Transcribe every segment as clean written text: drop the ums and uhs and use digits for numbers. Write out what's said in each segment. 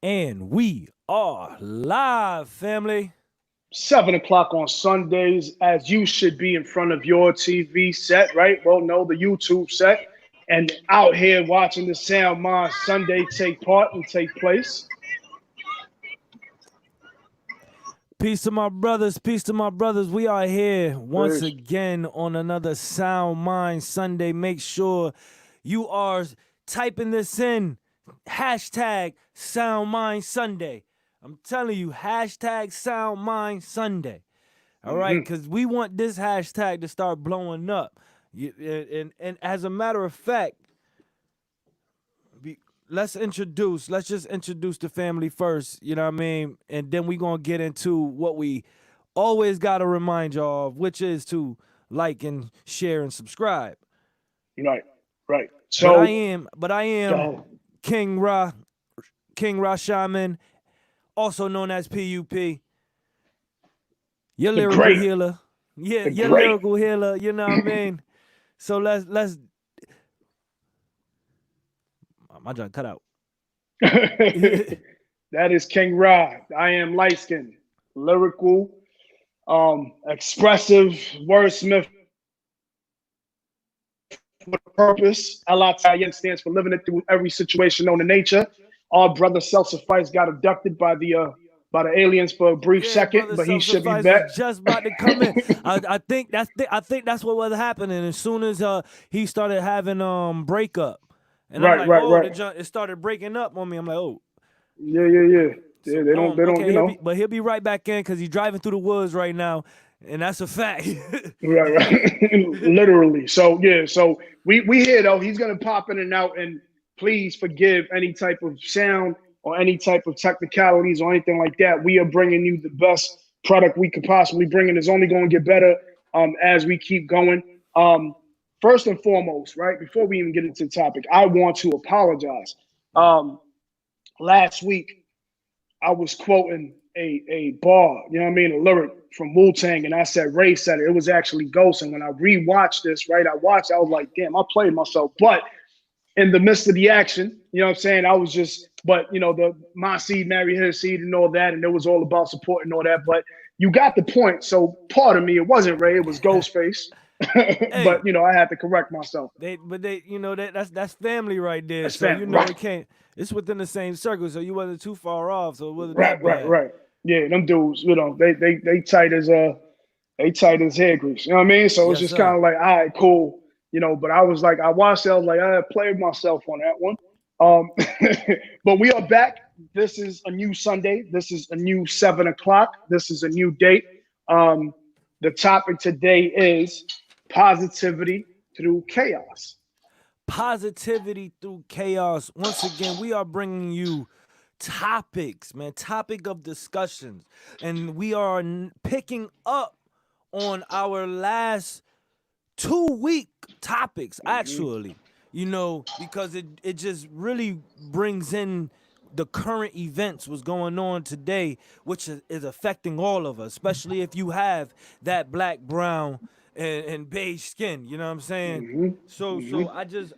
And we are live, family. 7 o'clock on Sundays, as you should be in front of your TV set, right? Well, no, the YouTube set, and out here watching the Sound Mind Sunday take part and take place. Peace to my brothers, peace to my brothers. We are here once Peace. again on another Sound Mind Sunday. Make sure you are typing this in. Hashtag Sound Mind Sunday. I'm telling you, hashtag Sound Mind Sunday. All right, because we want this hashtag to start blowing up. And as a matter of fact, let's just introduce the family first, you know what I mean? And then we gonna get into what we always gotta remind y'all of, which is to like and share and subscribe. Right, right. But I So, am, but I go am ahead. King Ra Shaman, also known as PUP, your The lyrical great, healer. Yeah, the your great. lyrical healer, you know what I mean? So let's my job cut out. That is King Rod. I am LiteSkin, lyrical, expressive, wordsmith with a purpose. LITIN stands for living it through every situation known in nature. Our brother self-suffice got abducted by the aliens for a brief Yeah, second, brother, but he should be self-suffice back. was just about to come in. I think that's what was happening. As soon as he started having breakup, and I'm Right, like, right, oh, right. it started breaking up on me. I'm like, oh, Yeah, yeah, yeah. Yeah, so they don't, okay, he'll be right back in because he's driving through the woods right now, and that's a fact. right, right. Literally. So yeah, so we here though. He's gonna pop in and out, and please forgive any type of sound or any type of technicalities or anything like that. We are bringing you the best product we could possibly bring, and it's only going to get better as we keep going. Um, First and foremost, right before we even get into the topic, I want to apologize. Mm. Um, Last week I was quoting a bar, you know what I mean, a lyric from Wu Tang, and I said Ray said it. It was actually Ghost. And when I rewatched this, right, I was like, damn, I played myself. But in the midst of the action, you know what I'm saying, I was just, but the my seed, marry his seed, and all that, and it was all about support and all that. But you got the point. So part of me, it wasn't Ray, it was Ghostface. But Hey, I had to correct myself. they that's family right there. That's So fam, it right, can't. It's within the same circle, so you wasn't too far off. So it wasn't right, that right, bad. right. Yeah, them dudes, they tight as they tight as hair grease. You know what I mean? So it's Yes, just kind sir. of like, all right, cool. But I was like, I watched it. I was like, I played myself on that one. Um, but we are back. This is a new Sunday. This is a new 7 o'clock. This is a new date. Um, the topic today is positivity through chaos. Positivity through chaos. Once again, we are bringing you topics, man, topic of discussions. And we are picking up on our last 2 week topics, Mhm. actually, because it just really brings in the current events what's going on today, which is affecting all of us, especially if you have that black, brown, and beige skin. You know what I'm saying? Mhm. So Mhm.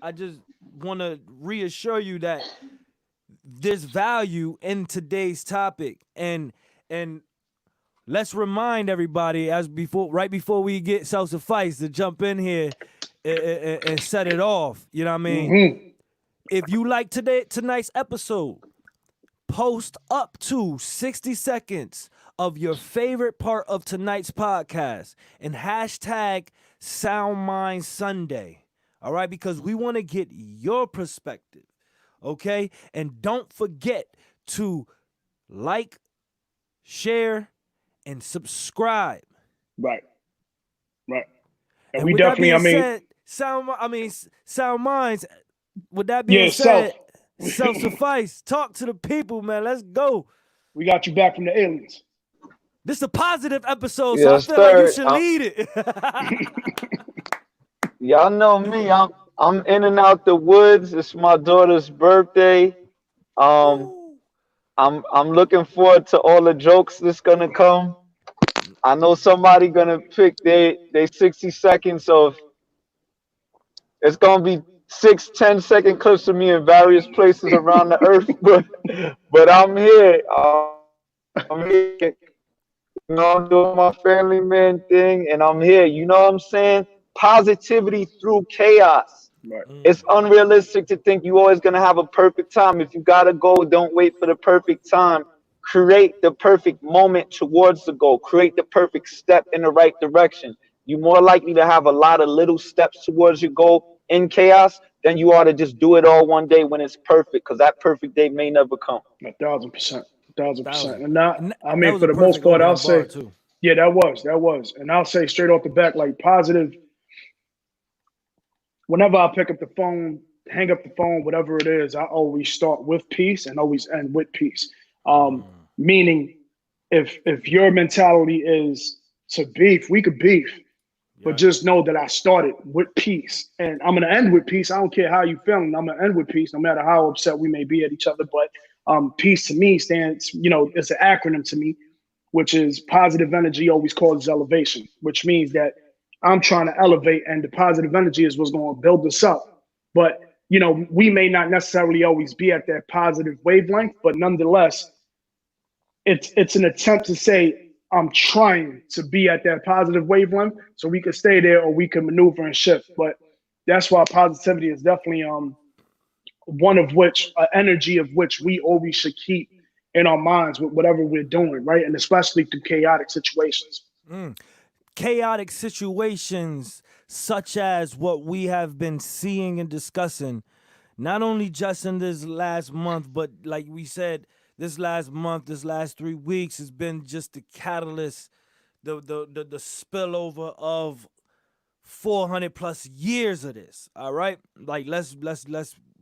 I just want to reassure you that there's value in today's topic, and let's remind everybody right before we get self-suffice to jump in here and set it off. You know what I mean? Mhm. If you like tonight's episode, post up to 60 seconds of your favorite part of tonight's podcast and hashtag SoundMinds Sunday. All right, because we want to get your perspective. Okay, and don't forget to like, share, and subscribe. Right. Right. And And we with that definitely, being said, sound minds. With that being yeah, self. said, self-suffice. Talk to the people, man. Let's go. We got you back from the aliens. This is a positive episode, so I Yes, feel like you sir. should lead it. Y'all know me. I'm in and out the woods. It's my daughter's birthday. Um, Woo. I'm looking forward to all the jokes that's gonna come. I know somebody gonna pick they 60 seconds of it's gonna be 6, 10 second clips of me in various places around the earth, but I'm here. I'm here. You know, I'm doing my family man thing, and I'm here. You know what I'm saying? Positivity through chaos. Right. It's unrealistic to think you always gonna have a perfect time. If you gotta go, don't wait for the perfect time. Create the perfect moment towards the goal. Create the perfect step in the right direction. You're more likely to have a lot of little steps towards your goal in chaos than you are to just do it all one day when it's perfect, because that perfect day may never come. 1,000%. 1,000%. Thousand. And not, And I that mean, was for a the most perfect part, I'll opening bar say, too. yeah, that was. And I'll say straight off the back, like positive, whenever I pick up the phone, hang up the phone, whatever it is, I always start with peace and always end with peace. Meaning if your mentality is to beef, we could beef, but Yeah. just know that I started with peace and I'm gonna end with peace. I don't care how you feeling, I'm gonna end with peace, no matter how upset we may be at each other. But peace to me stands, it's an acronym to me, which is positive energy always causes elevation, which means that I'm trying to elevate and the positive energy is what's going to build us up. But, we may not necessarily always be at that positive wavelength, but nonetheless, it's an attempt to say, I'm trying to be at that positive wavelength so we can stay there or we can maneuver and shift. But that's why positivity is definitely one of which, energy of which we always should keep in our minds with whatever we're doing, right? And especially through chaotic situations. Chaotic situations such as what we have been seeing and discussing, not only just in this last month, but like we said, this last month, this last 3 weeks has been just the catalyst, the spillover of 400 plus years of this. All right, like let's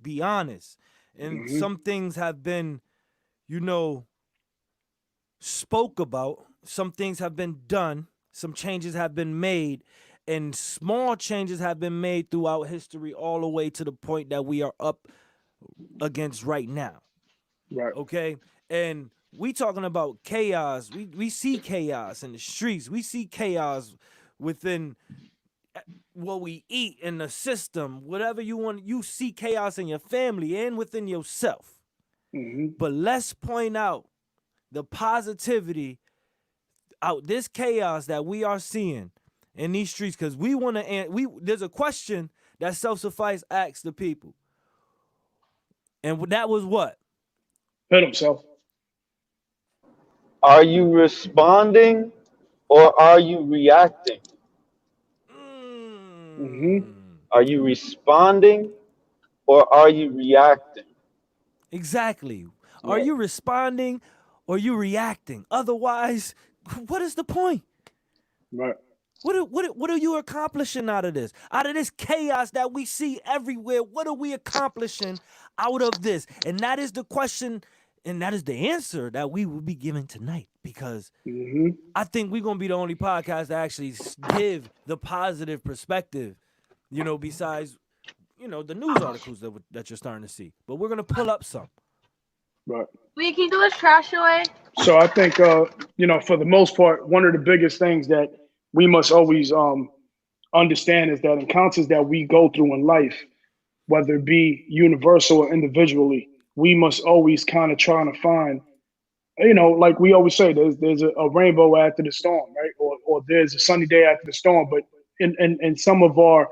be honest, and Hmm. some things have been, you know, spoke about. Some things have been done. Some changes have been made, and small changes have been made throughout history, all the way to the point that we are up against right now. Right. Okay, and we talking about chaos. We see chaos in the streets. We see chaos within what we eat in the system. Whatever you want, you see chaos in your family and within yourself. Hmm. But let's point out the positivity out this chaos that we are seeing in these streets, because we want to. There's a question that self-suffice asks the people, and that was what? Hit himself. Are you responding or are you reacting? Hmm. Are you responding or are you reacting? Exactly. Are Right. you responding or you reacting? Otherwise, what is the point? Right. What are you accomplishing out of this? Out of this chaos that we see everywhere, what are we accomplishing out of this? And that is the question, and that is the answer that we will be giving tonight. Because Hmm. I think we're gonna be the only podcast that actually give the positive perspective, besides, the news articles that you're starting to see. But we're gonna pull up some. Right. Wait, can you throw this trash away? So I think, for the most part, one of the biggest things that we must always understand is that encounters that we go through in life, whether it be universal or individually, we must always kind of try to find, like we always say, there's a rainbow after the storm, right? Or there's a sunny day after the storm. But in some of our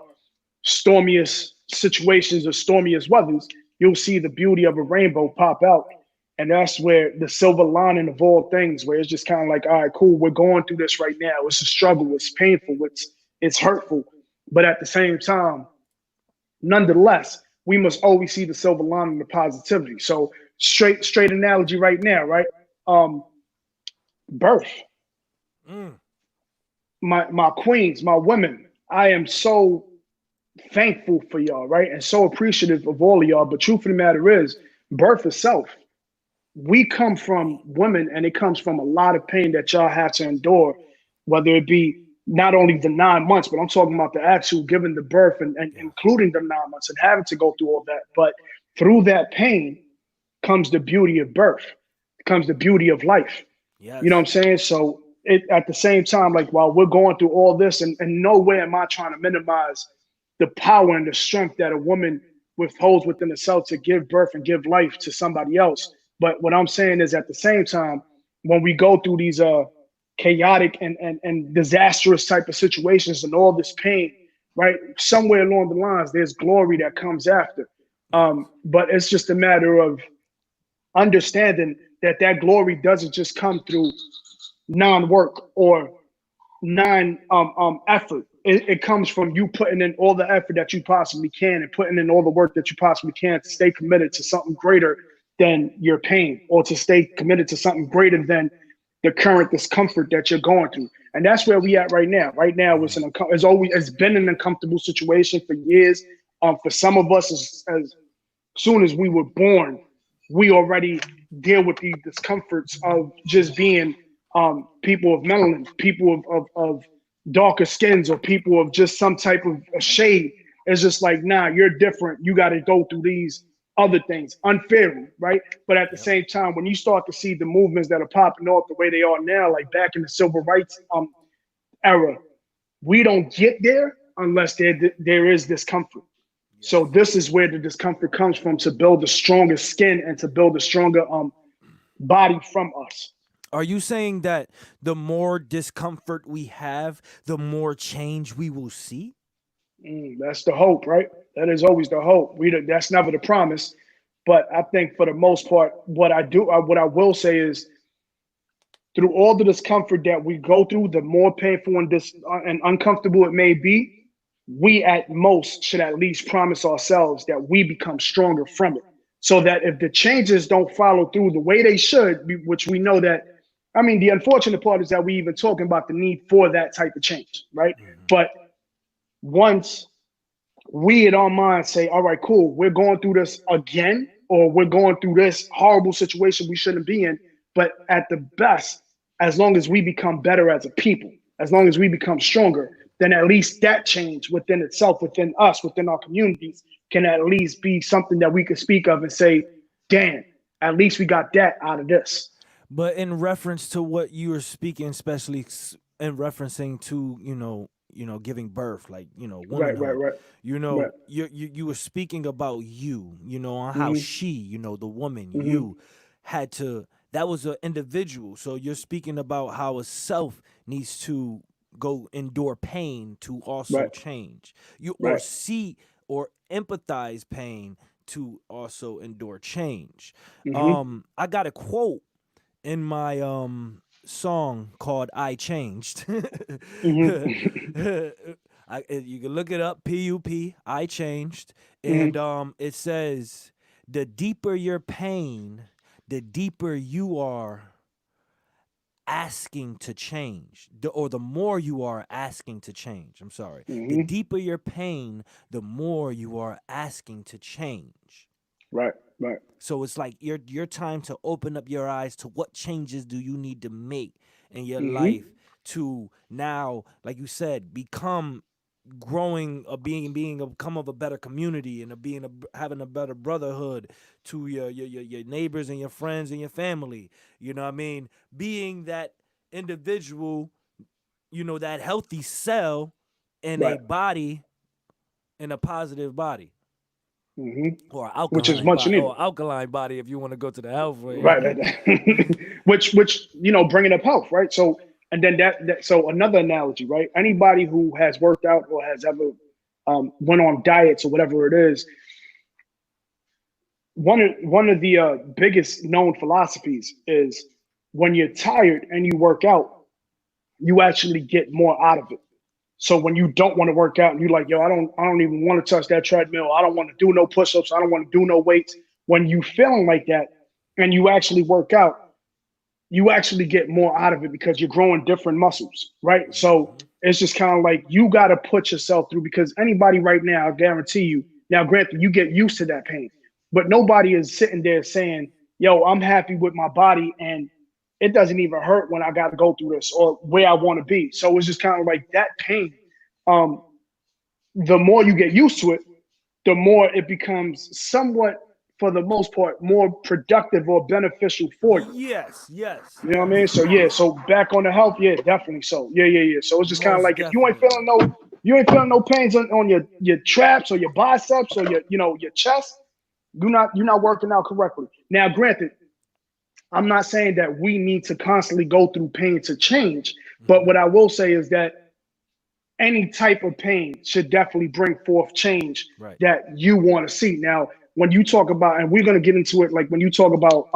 stormiest situations or stormiest weathers, you'll see the beauty of a rainbow pop out. And that's where the silver lining of all things, where it's just kind of like, all right, cool, we're going through this right now. It's a struggle, it's painful, it's hurtful. But at the same time, nonetheless, we must always see the silver lining, the positivity. So straight analogy right now, right? Um, Birth. Mm. My queens, my women. I am so thankful for y'all, right? And so appreciative of all of y'all. But truth of the matter is, birth itself, we come from women and it comes from a lot of pain that y'all have to endure, whether it be not only the 9 months, but I'm talking about the actual giving the birth and Yeah. including the 9 months and having to go through all that. But through that pain comes the beauty of birth, comes the beauty of life. You know what I'm Yes. saying? So at the same time, like while we're going through all this, and nowhere am I trying to minimize the power and the strength that a woman withholds within herself to give birth and give life to somebody else. But what I'm saying is at the same time, when we go through these chaotic and disastrous type of situations and all this pain, right? Somewhere along the lines, there's glory that comes after. But it's just a matter of understanding that that glory doesn't just come through non-work or non-effort. It comes from you putting in all the effort that you possibly can and putting in all the work that you possibly can to stay committed to something greater than your pain, or to stay committed to something greater than the current discomfort that you're going through. And that's where we at right now. Right now, it's been an uncomfortable situation for years. For some of us, as soon as we were born, we already deal with the discomforts of just being people of melanin, people of darker skins, or people of just some type of a shade. It's just like, nah, you're different. You got to go through these other things unfairly, right? But at the same time, when you start to see the movements that are popping off the way they are now, like back in the civil rights era, we don't get there unless there is discomfort. So this is where the discomfort comes from, to build a stronger skin and to build a stronger body from us. Are you saying that the more discomfort we have, the more change we will see? That's the hope, right? That is always the hope. That's never the promise. But I think for the most part, what I will say is, through all the discomfort that we go through, the more painful and uncomfortable it may be, we at most should at least promise ourselves that we become stronger from it. So that if the changes don't follow through the way they should, which we know that, I mean, the unfortunate part is that we even talking about the need for that type of change, right? But once we in our mind say, all right, cool, we're going through this again, or we're going through this horrible situation we shouldn't be in, but at the best, as long as we become better as a people, as long as we become stronger, then at least that change within itself, within us, within our communities, can at least be something that we could speak of and say, damn, at least we got that out of this. But in reference to what you were speaking, especially in referencing to, giving birth, like, womanhood, right. you were speaking about on how she, the woman, you had to, that was an individual. So you're speaking about how a self needs to go endure pain to also change. Or see or empathize pain to also endure change. I got a quote in my song called I Changed. You can look it up, P-U-P, I Changed. And it says, the deeper your pain, the deeper you are asking to change, or the more you are asking to change. I'm sorry. The deeper your pain, the more you are asking to change. Right. So it's like your time to open up your eyes to what changes do you need to make in your life to now, like you said, become growing, become of a better community, and having a better brotherhood to your neighbors and your friends and your family. You know what I mean? Being that individual, that healthy cell in a body, in a positive body. Or alkaline, which is much needed. Or alkaline body, if you want to go to the health way. Right. which bringing up health, right? So, and then so another analogy, right? Anybody who has worked out or has ever went on diets or whatever it is, one of the biggest known philosophies is, when you're tired and you work out, you actually get more out of it. So when you don't want to work out and you're like, yo, I don't even want to touch that treadmill. I don't want to do no push-ups. I don't want to do no weights. When you feeling like that and you actually work out, you actually get more out of it because you're growing different muscles, right? So it's just kind of like, you got to put yourself through, because anybody right now, I guarantee you, now granted, you get used to that pain, but nobody is sitting there saying, yo, I'm happy with my body and it doesn't even hurt when I got to go through this, or where I want to be. So it's just kind of like that pain. The more you get used to it, the more it becomes somewhat, for the most part, more productive or beneficial for you. Yes. You know what I mean? So so back on the health, definitely. So yeah. So it's just kind of like, if you ain't feeling You ain't feeling no pains on your traps or your biceps or your chest. You're not working out correctly. Now, granted, I'm not saying that we need to constantly go through pain to change, but what I will say is that any type of pain should definitely bring forth change Right. that you want to see. Now, when you talk about, and we're going to get into it, like when you talk about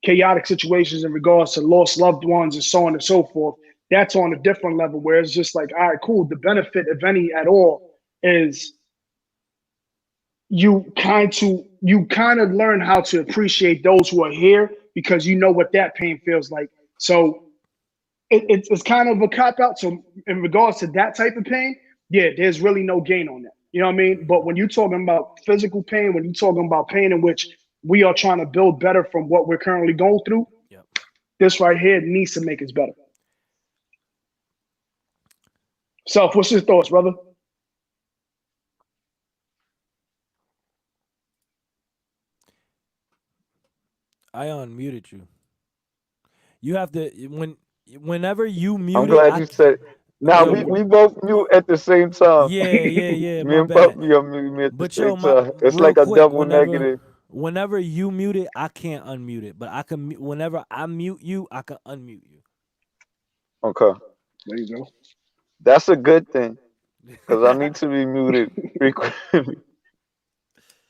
chaotic situations in regards to lost loved ones and so on and so forth, that's on a different level where it's just like, all right, cool. The benefit, if any at all, is you kind of learn how to appreciate those who are here because you know what that pain feels like. So it's kind of a cop out. So in regards to that type of pain, yeah, there's really no gain on that. You know what I mean? But when you're talking about physical pain, when you're talking about pain in which we are trying to build better from what we're currently going through, Yep. this right here needs to make us better. Self, what's your thoughts, brother? I unmuted you. You have to whenever you I'm mute it, glad you said. Now yo, we both mute at the same time. yeah, Me my and bad. Puppy unmute me at the But yo, same my time. It's real like a quick, double whenever negative. whenever you mute it, I can't unmute it. But I can whenever I mute you, I can unmute Okay, There you go. that's a good thing you. because I need to be muted frequently.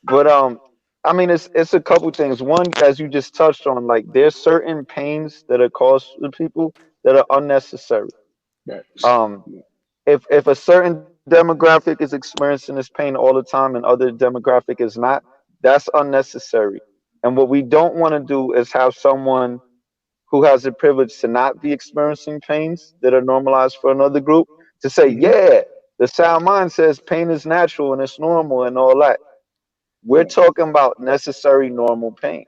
But I mean, it's a couple things. One, as you just touched on, like there's certain pains that are caused to people that are unnecessary. Right. Um, if a certain demographic is experiencing this pain all the time and other demographic is not, that's unnecessary. And what we don't want to do is have someone who has the privilege to not be experiencing pains that are normalized for another group to say, Mm-hmm. yeah, the sound mind says pain is natural and it's normal and all that. We're Right. talking about necessary normal pain.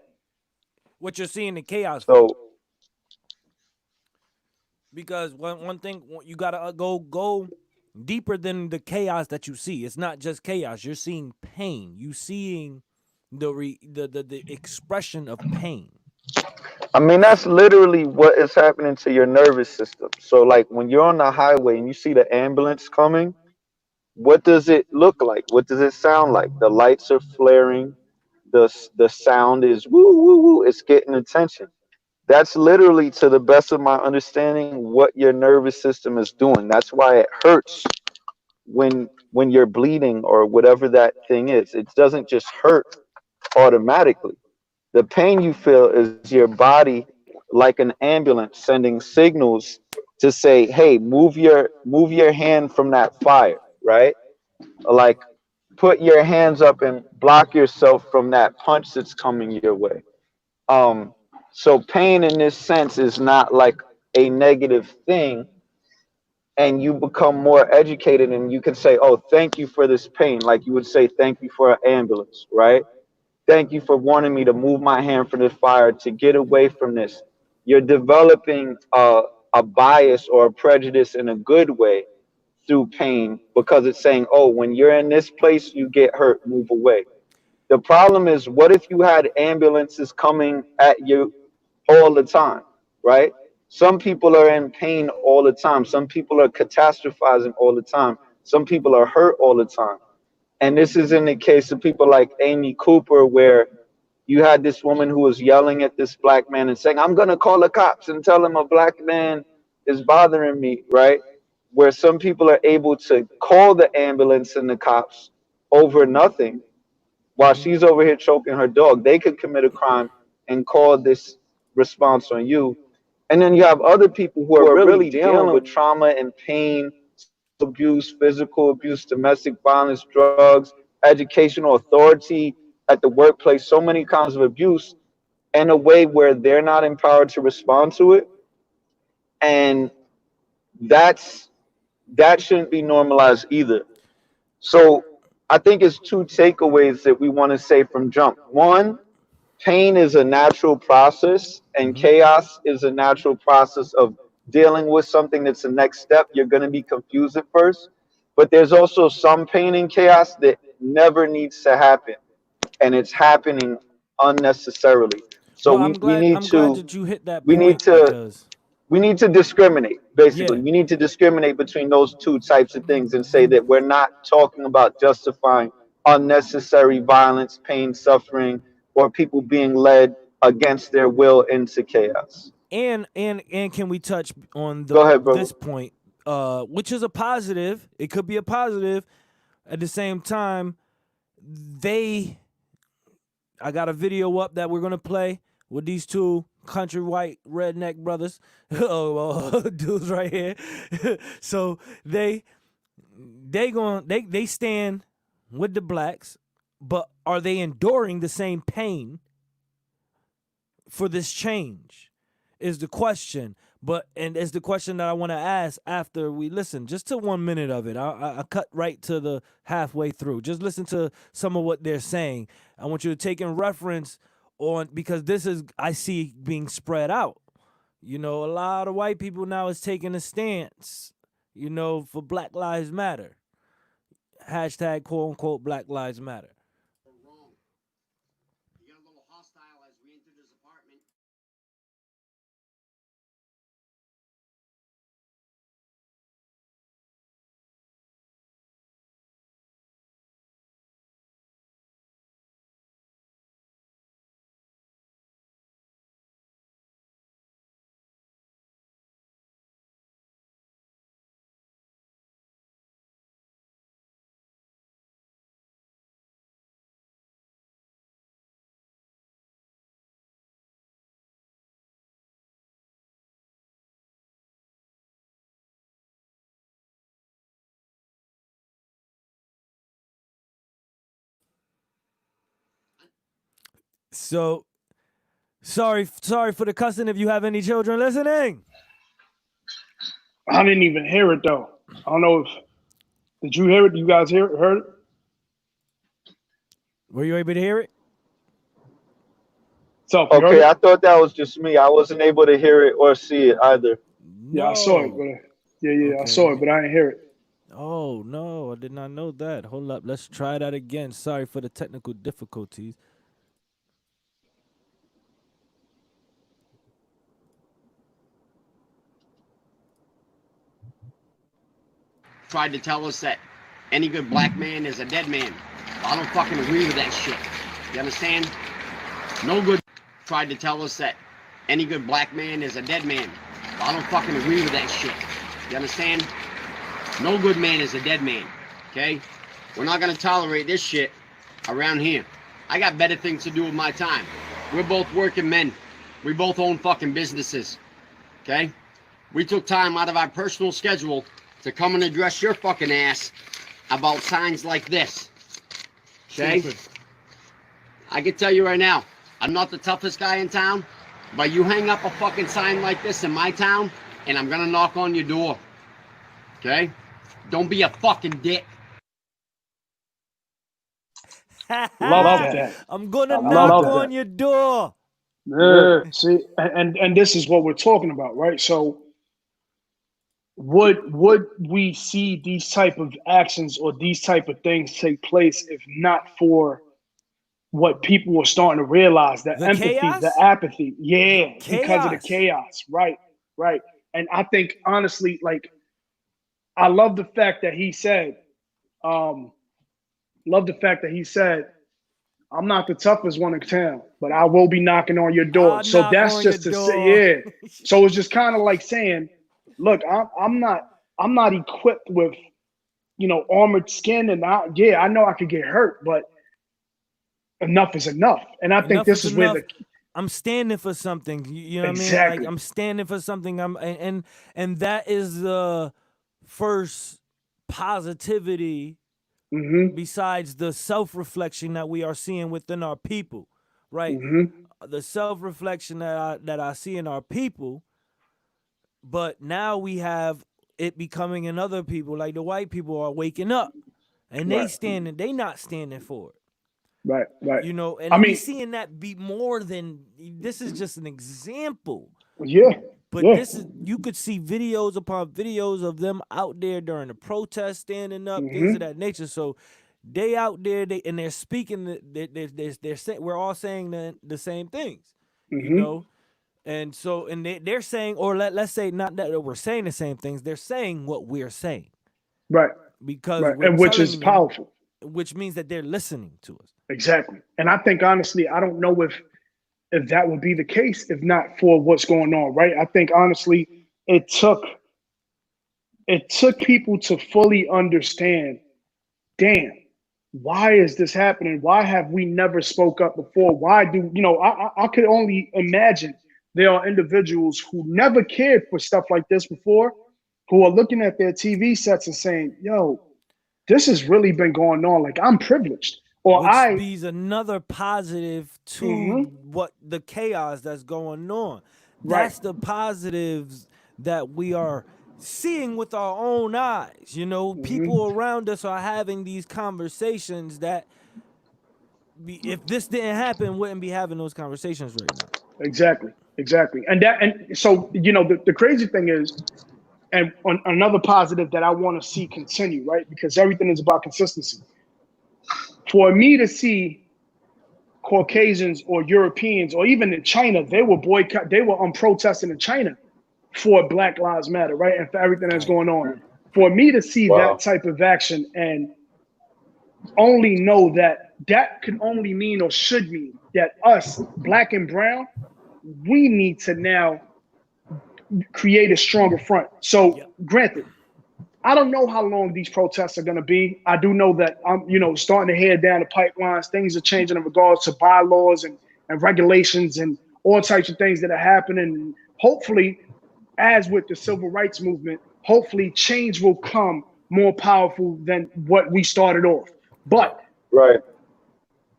What you're seeing the chaos from. So Because one thing you gotta go deeper than the chaos that you see. It's not just chaos. You're seeing pain. You seeing the expression of pain. I mean, that's literally what is happening to your nervous system. So, like, when you're on the highway and you see the ambulance coming, what does it look like? What does it sound like? The lights are flaring. The sound is woo woo woo. It's getting attention. That's literally, to the best of my understanding, what your nervous system is doing. That's why it hurts when you're bleeding or whatever that thing is. It doesn't just hurt automatically. The pain you feel is your body, like an ambulance, sending signals to say, "Hey, move your hand from that fire," right? Like, put your hands up and block yourself from that punch that's coming your way. Um, so pain in this sense is not like a negative thing, and you become more educated and you can say, "Oh, thank you for this pain," like you would say thank you for an ambulance, right? Thank you for wanting me to move my hand from this fire to get away from this. You're developing a bias or a prejudice in a good way through pain because it's saying, "Oh, when you're in this place you get hurt, move away." The problem is, what if you had ambulances coming at you all the time, right? Some people are in pain all the time. Some people are catastrophizing all the time. Some people are hurt all the time. And this is in the case of people like Amy Cooper, where you had this woman who was yelling at this black man and saying, "I'm going to call the cops and tell him a black man is bothering me," right? Where some people are able to call the ambulance and the cops over nothing while Hmm. she's over here choking her dog. They could commit a crime and call this response on you. And then you have other people who are really dealing with trauma and pain, abuse, physical abuse, domestic violence, drugs, educational authority at the workplace, so many kinds of abuse in a way where they're not empowered to respond to it. And that's that shouldn't be normalized either. So I think it's two takeaways that we want to say from jump. One, pain is a natural process and Hmm. chaos is a natural process of dealing with something that's the next step. You're going to be confused at first, but there's also some pain and chaos that never needs to happen, and it's happening unnecessarily. So Well, we need I'm glad to that you hit that we need point to because We need to discriminate, basically. Yeah. We need to discriminate between those two types of things and say that we're not talking about justifying unnecessary violence, pain, suffering, or people being led against their will into chaos. And can we touch on Go ahead, bro. this point, which is a positive? It could be a positive. At the same time, I got a video up that we're gonna play with these two country white redneck brothers, dudes right here. So they stand with the blacks, but are they enduring the same pain for this change? Is the question. And it's the question that I want to ask after we listen, just to 1 minute of it. I cut right to the halfway through. Just listen to some of what they're saying. I want you to take in reference on, because this is, I see being spread out. You know, a lot of white people now is taking a stance, you know, for Black Lives Matter. Hashtag quote unquote Black Lives Matter. He got a little hostile as we entered his apartment. So sorry for the cussing if you have any children listening. I didn't even hear it though. I don't know if did you hear it? You guys heard it? Were you able to hear it? So you heard Okay, it? I thought that was just me. I wasn't able to hear it or see it either. Yeah, I saw it, No. but I Okay, saw it, but I didn't hear it. Oh no, I did not know that. Hold up, let's try that again. Sorry for the technical difficulties. Tried to tell us that any good black man is a dead man. I don't fucking agree with that shit. You understand? No good tried to tell us that any good black man is a dead man. I don't fucking agree with that shit. You understand? No good man is a dead man. Okay? We're not gonna tolerate this shit around here. I got better things to do with my time. We're both working men. We both own fucking businesses. Okay? We took time out of our personal schedule to come and address your fucking ass about signs like this. Okay? I can tell you right now, I'm not the toughest guy in town, but you hang up a fucking sign like this in my town, and I'm gonna knock on your door. Okay? Don't be a fucking dick. Love that. I'm gonna I knock love on that. your door. Yeah. See, and this is what we're talking about, right? So would we see these type of actions or these type of things take place if not for what people were starting to realize, the The empathy, chaos? the apathy, yeah, because of the Chaos. chaos, right. And I think honestly, like, I love the fact that he said, um, I'm not the toughest one in town, but I will be knocking on your door. I'll So knock that's on your just to say, door. yeah. So it's just kind of like saying, look, I'm not equipped with, armored skin, and I know I could get hurt, but enough is enough. And I think Enough this is is where enough. I'm standing for something. You know what I mean? exactly. Like I'm standing for something. And that is the first positivity Mm-hmm. besides the self-reflection that we are seeing within our people, right? Mm-hmm. The self-reflection that I see in our people, but now we have it becoming in other people. Like the white people are waking up, and they not standing for it. Right. You know, I and we mean, seeing that be more than this is just an example. yeah. But this is, you could see videos upon videos of them out there during the protest, standing up, things of that nature. So they out there, they're speaking. They're saying, we're all saying the same things. You know, And so, and they're saying, or let's say not that we're saying the same things, they're saying what we're saying Right. because Right. we're And which is telling them, powerful. which means that they're listening to us. Exactly. And I think honestly, I don't know if that would be the case if not for what's going on, right? I think honestly, it took people to fully understand, damn, why is this happening? Why have we never spoke up before? Why do I could only imagine there are individuals who never cared for stuff like this before, who are looking at their TV sets and saying, yo, this has really been going on. Like, I'm privileged. Or Which I be another positive to Mhm. what the chaos that's going on. Right. That's the positives that we are seeing with our own eyes. You know, Mhm. people around us are having these conversations that if this didn't happen, wouldn't be having those conversations right now. Exactly. Exactly. And so, the crazy thing is, and on another positive that I want to see continue, right? Because everything is about consistency. For me to see Caucasians or Europeans or even in China, they were protesting in China for Black Lives Matter, right? And for everything that's Right. going on. For me to see that Wow. type of action and only know that that can only mean or should mean that us, Black and brown, we need to now create a stronger front. So, Yep. granted, I don't know how long these protests are going to be. I do know that I'm, starting to head down the pipelines. Things are changing in regards to bylaws and regulations and all types of things that are happening. And hopefully, as with the civil rights movement, hopefully change will come more powerful than what we started off. But Yep. Right.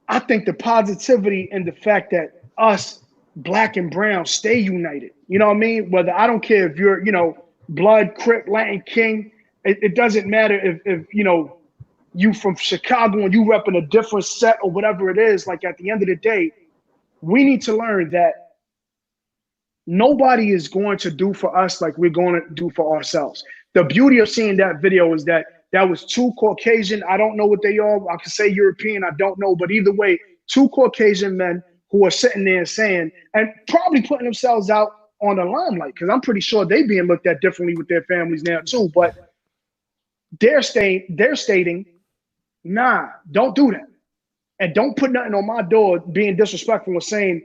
I think the positivity and the fact that us, Black and brown, stay united. You know what I mean? Whether I don't care if you're, blood, Crip, Latin, King. It doesn't matter if you from Chicago and you repping a different set or whatever it is. Like, at the end of the day, we need to learn that nobody is going to do for us like we're going to do for ourselves. The beauty of seeing that video is that that was two Caucasian. I don't know what they are. I could say European. I don't know. But either way, two Caucasian men who are sitting there saying, and probably putting themselves out on the limelight, because I'm pretty sure they being looked at differently with their families now too. But they're stating, nah, don't do that. And don't put nothing on my door being disrespectful or saying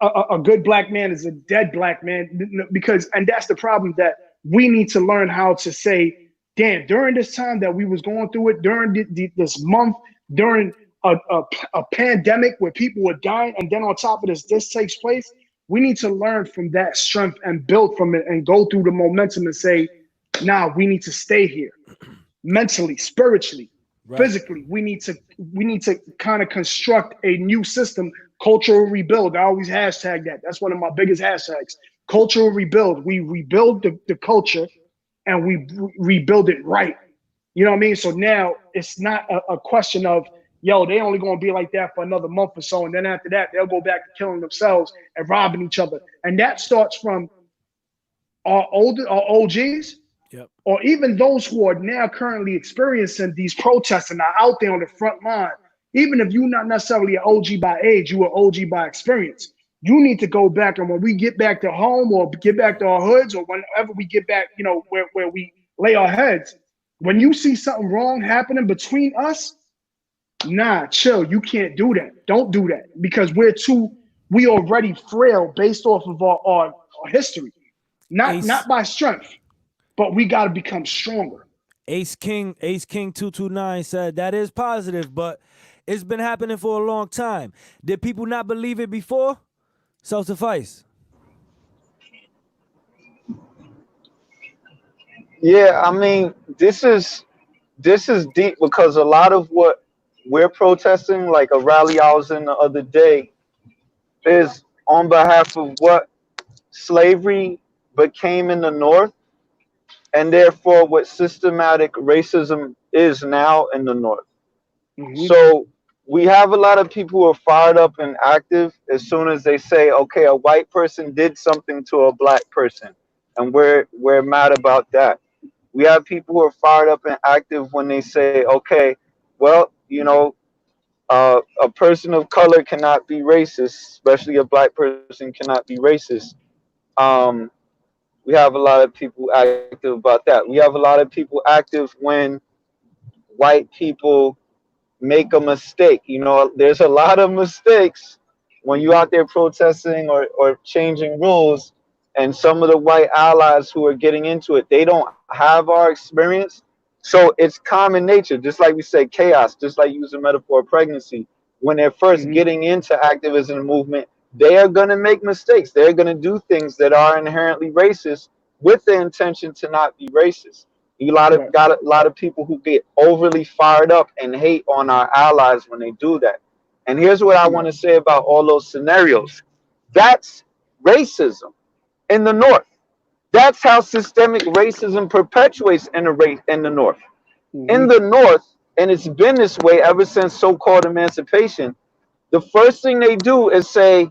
a good Black man is a dead Black man. Because, and that's the problem, that we need to learn how to say, damn, during this time that we was going through it, during this month, during a pandemic where people were dying, and then on top of this takes place, we need to learn from that strength and build from it and go through the momentum and say, nah, we need to stay here mentally, spiritually, Right. physically. We need to kind of construct a new system. Cultural rebuild. I always hashtag that. That's one of my biggest hashtags. Cultural rebuild. We rebuild the culture and we rebuild it right. You know what I mean? So now it's not a question of, yo, they only going to be like that for another month or so. And then after that, they'll go back to killing themselves and robbing each other. And that starts from our OGs, Yep. or even those who are now currently experiencing these protests and are out there on the front line. Even if you're not necessarily an OG by age, you are OG by experience. You need to go back, and when we get back to home or get back to our hoods, or whenever we get back, where we lay our heads, when you see something wrong happening between us, nah, chill. You can't do that. Don't do that, because we already frail based off of our history, not Ace by strength, but we got to become stronger. Ace King 229 said that is positive, but it's been happening for a long time. Did people not believe it before? Self-suffice. Yeah, I mean, this is deep because a lot of what we're protesting, like a rally I was in the other day, is on behalf of what slavery became in the North, and therefore what systematic racism is now in the North. Mm-hmm. So we have a lot of people who are fired up and active as soon as they say, okay, a white person did something to a black person, and we're mad about that. We have people who are fired up and active when they say, okay, well, a person of color cannot be racist, especially a black person cannot be racist. We have a lot of people active about that. We have a lot of people active when white people make a mistake. You know, there's a lot of mistakes when you out there protesting or changing rules, and some of the white allies who are getting into it, they don't have our experience. So it's common nature, just like we said, chaos, just like using metaphor of pregnancy. When they're first Mm-hmm. getting into activism movement, they are going to make mistakes. They're going to do things that are inherently racist with the intention to not be racist. You Right. got a lot of people who get overly fired up and hate on our allies when they do that. And here's what I Right. want to say about all those scenarios. That's racism in the North. That's how systemic racism perpetuates in the North. Mm-hmm. In the North, and it's been this way ever since so-called emancipation, the first thing they do is say,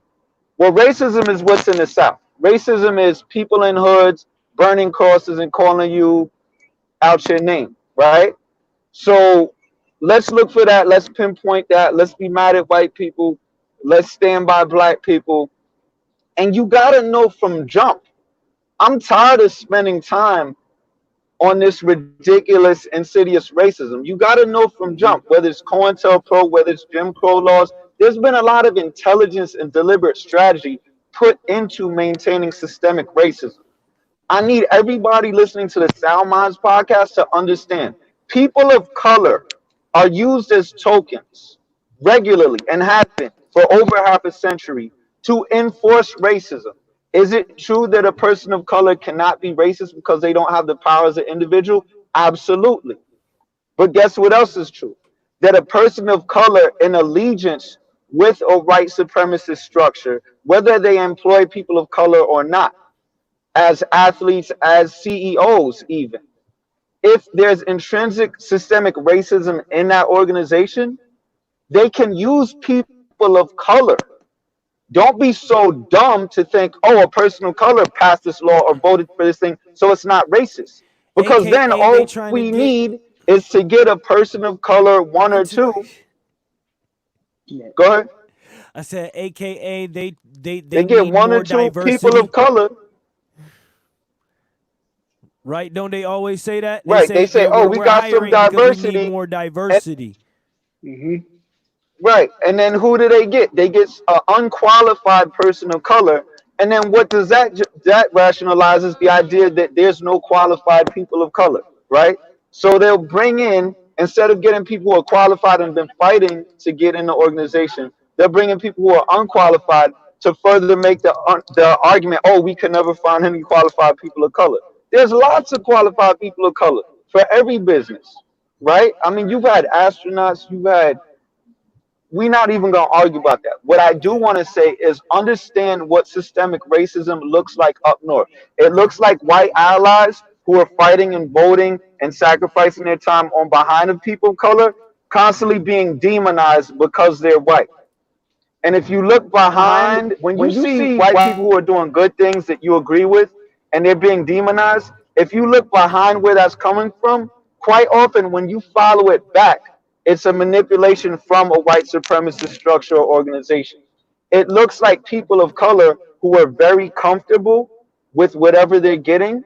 well, racism is what's in the South. Racism is people in hoods burning crosses and calling you out your name, right? So let's look for that. Let's pinpoint that. Let's be mad at white people. Let's stand by black people. And you got to know from jump. I'm tired of spending time on this ridiculous, insidious racism. You got to know from Mm-hmm. jump, whether it's COINTELPRO, whether it's Jim Crow laws, there's been a lot of intelligence and deliberate strategy put into maintaining systemic racism. I need everybody listening to the SoundMinds podcast to understand people of color are used as tokens regularly and have been for over half a century to enforce racism. Is it true that a person of color cannot be racist because they don't have the power as an individual? Absolutely. But guess what else is true? That a person of color in allegiance with a white supremacist structure, whether they employ people of color or not, as athletes, as CEOs, even. If there's intrinsic systemic racism in that organization, they can use people of color. Don't be so dumb to think, oh, a person of color passed this law or voted for this thing, so it's not racist. Because then AKA they all trying to we get need is to get a person of color, one or two. interaction. Right. Go ahead. I said AKA they They get need one or more two people diversity. of color. Right? Don't they always say that? They Right. They say, say, yeah, oh, we're, we we're got some hiring because we need diversity. more And diversity. Mm-hmm. right. And then who do they get? They get an unqualified person of color. And then what does that rationalizes the idea that there's no qualified people of color, right? So they'll bring in, instead of getting people who are qualified and been fighting to get in the organization, they're bringing people who are unqualified to further make the argument, oh, we can never find any qualified people of color. There's lots of qualified people of color for every business, right? I mean, you've had astronauts, you've had we're not even going to argue about that. What I do want to say is understand what systemic racism looks like up north. It looks like white allies who are fighting and voting and sacrificing their time on behind of people of color constantly being demonized because they're white. And if you look Behind behind, when you when you see see white white, people who are doing good things that you agree with and they're being demonized, if you look behind where that's coming from, quite often when you follow it back, it's a manipulation from a white supremacist structure or organization. It looks like people of color who are very comfortable with whatever they're getting,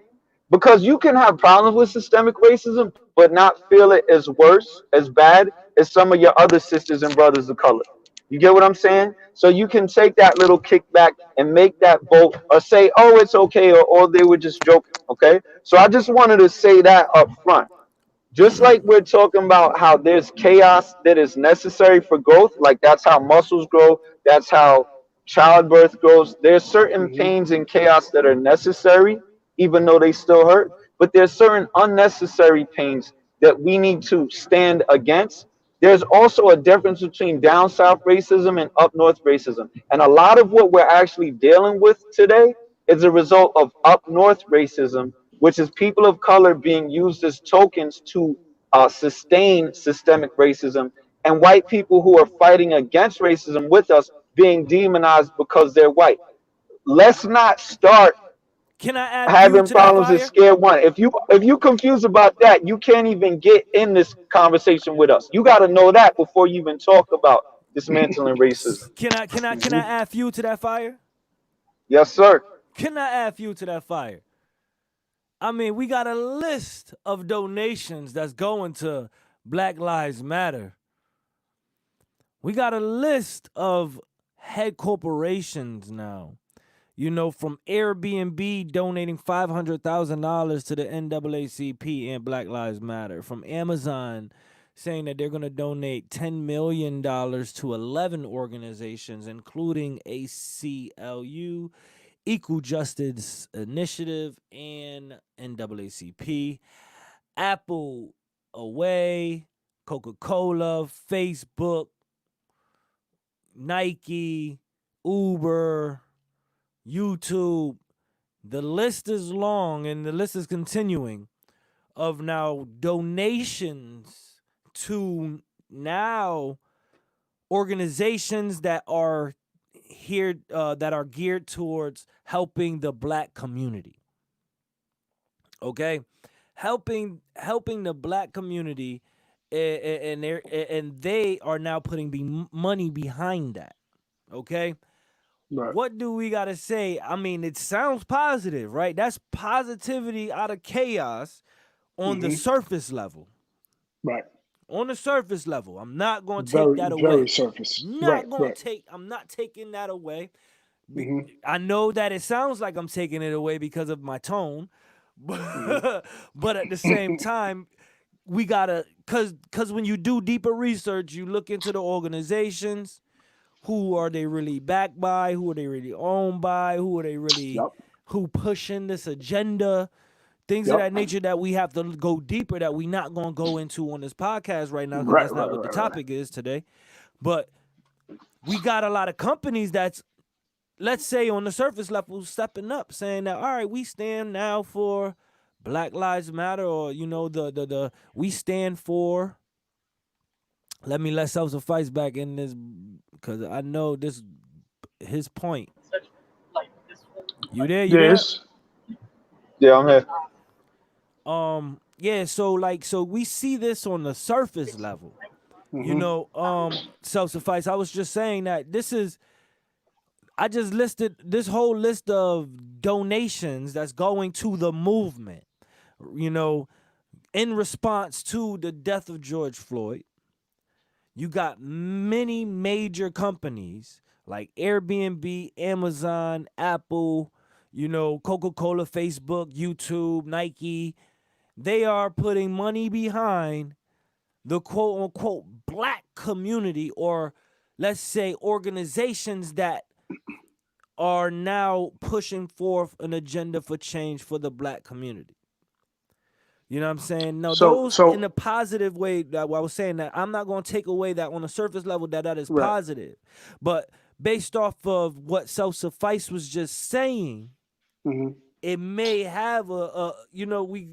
because you can have problems with systemic racism, but not feel it as worse, as bad as some of your other sisters and brothers of color. You get what I'm saying? So you can take that little kickback and make that vote or say, oh, it's okay, or they were just joking. Okay. So I just wanted to say that up front. Just like we're talking about how there's chaos that is necessary for growth, like that's how muscles grow, that's how childbirth grows. There's certain mm-hmm. pains and chaos that are necessary, even though they still hurt, but there's certain unnecessary pains that we need to stand against. There's also a difference between down south racism and up north racism. And a lot of what we're actually dealing with today is a result of up north racism, which is people of color being used as tokens to sustain systemic racism, and white people who are fighting against racism with us being demonized because they're white. Let's not start Can I add fuel having to that problems at fire? square one. If you confused about that, you can't even get in this conversation with us. You got to know that before you even talk about dismantling racism. Can I Mm-hmm. add fuel to that fire? Yes, sir. Can I add fuel to that fire? I mean, we got a list of donations that's going to Black Lives Matter. We got a list of head corporations now. You know, from Airbnb donating $500,000 to the NAACP and Black Lives Matter. From Amazon saying that they're going to donate $10 million to 11 organizations, including ACLU, Equal Justice Initiative, and NAACP. Apple, Away, Coca-Cola, Facebook, Nike, Uber, YouTube. The list is long and the list is continuing of now donations to now organizations that are here that are geared towards helping the Black community. Okay, helping the Black community, and they are now putting money behind that. Okay. Right. What do we got to say? I mean, it sounds positive, right? That's positivity out of chaos on the surface level. Right. On the surface level. I'm not going to take that away. Very surface. I'm not taking that away. I know that it sounds like I'm taking it away because of my tone, but at the same time, we got to, because when you do deeper research, you look into the organizations. Who are they really backed by? Who are they really owned by? Who are they really, who pushing this agenda? Things of that nature that we have to go deeper, that we not going to go into on this podcast right now, because that's not what the topic is today. But we got a lot of companies that's, let's say on the surface level, stepping up, saying that, all right, we stand now for Black Lives Matter, or, you know, the we stand for, let me let Self-Suffice back in this, because I know this, his point. You there? You yes. There? Yeah, I'm here. Yeah, so we see this on the surface level. You know, Self-Suffice. I was just saying that I just listed this whole list of donations that's going to the movement, you know, in response to the death of George Floyd. You got many major companies like Airbnb, Amazon, Apple, you know, Coca-Cola, Facebook, YouTube, Nike. They are putting money behind the quote-unquote Black community, or let's say organizations that are now pushing forth an agenda for change for the Black community. You know what I'm saying? No, those in a positive way, that I was saying that I'm not going to take away that on the surface level that is positive. But based off of what Self-Suffice was just saying, it may have you know, we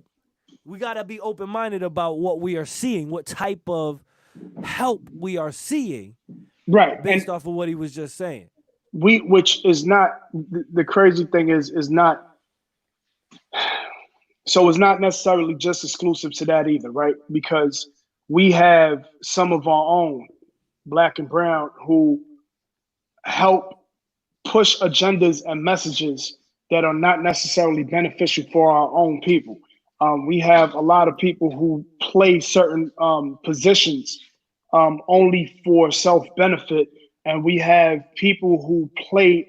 got to be open-minded about what we are seeing, what type of help we are seeing. Right. Based off of what he was just saying. Which is not, the crazy thing is not, so it's not necessarily just exclusive to that either, right? Because we have some of our own, Black and brown, who help push agendas and messages that are not necessarily beneficial for our own people. We have a lot of people who play certain positions only for self-benefit, and we have people who play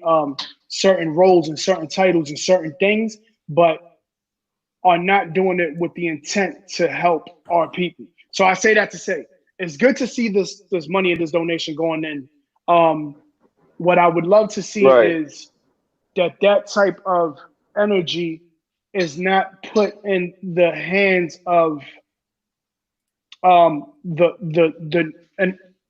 certain roles and certain titles and certain things, but are not doing it with the intent to help our people. So I say that to say, it's good to see this money and this donation going in. What I would love to see is that type of energy is not put in the hands of and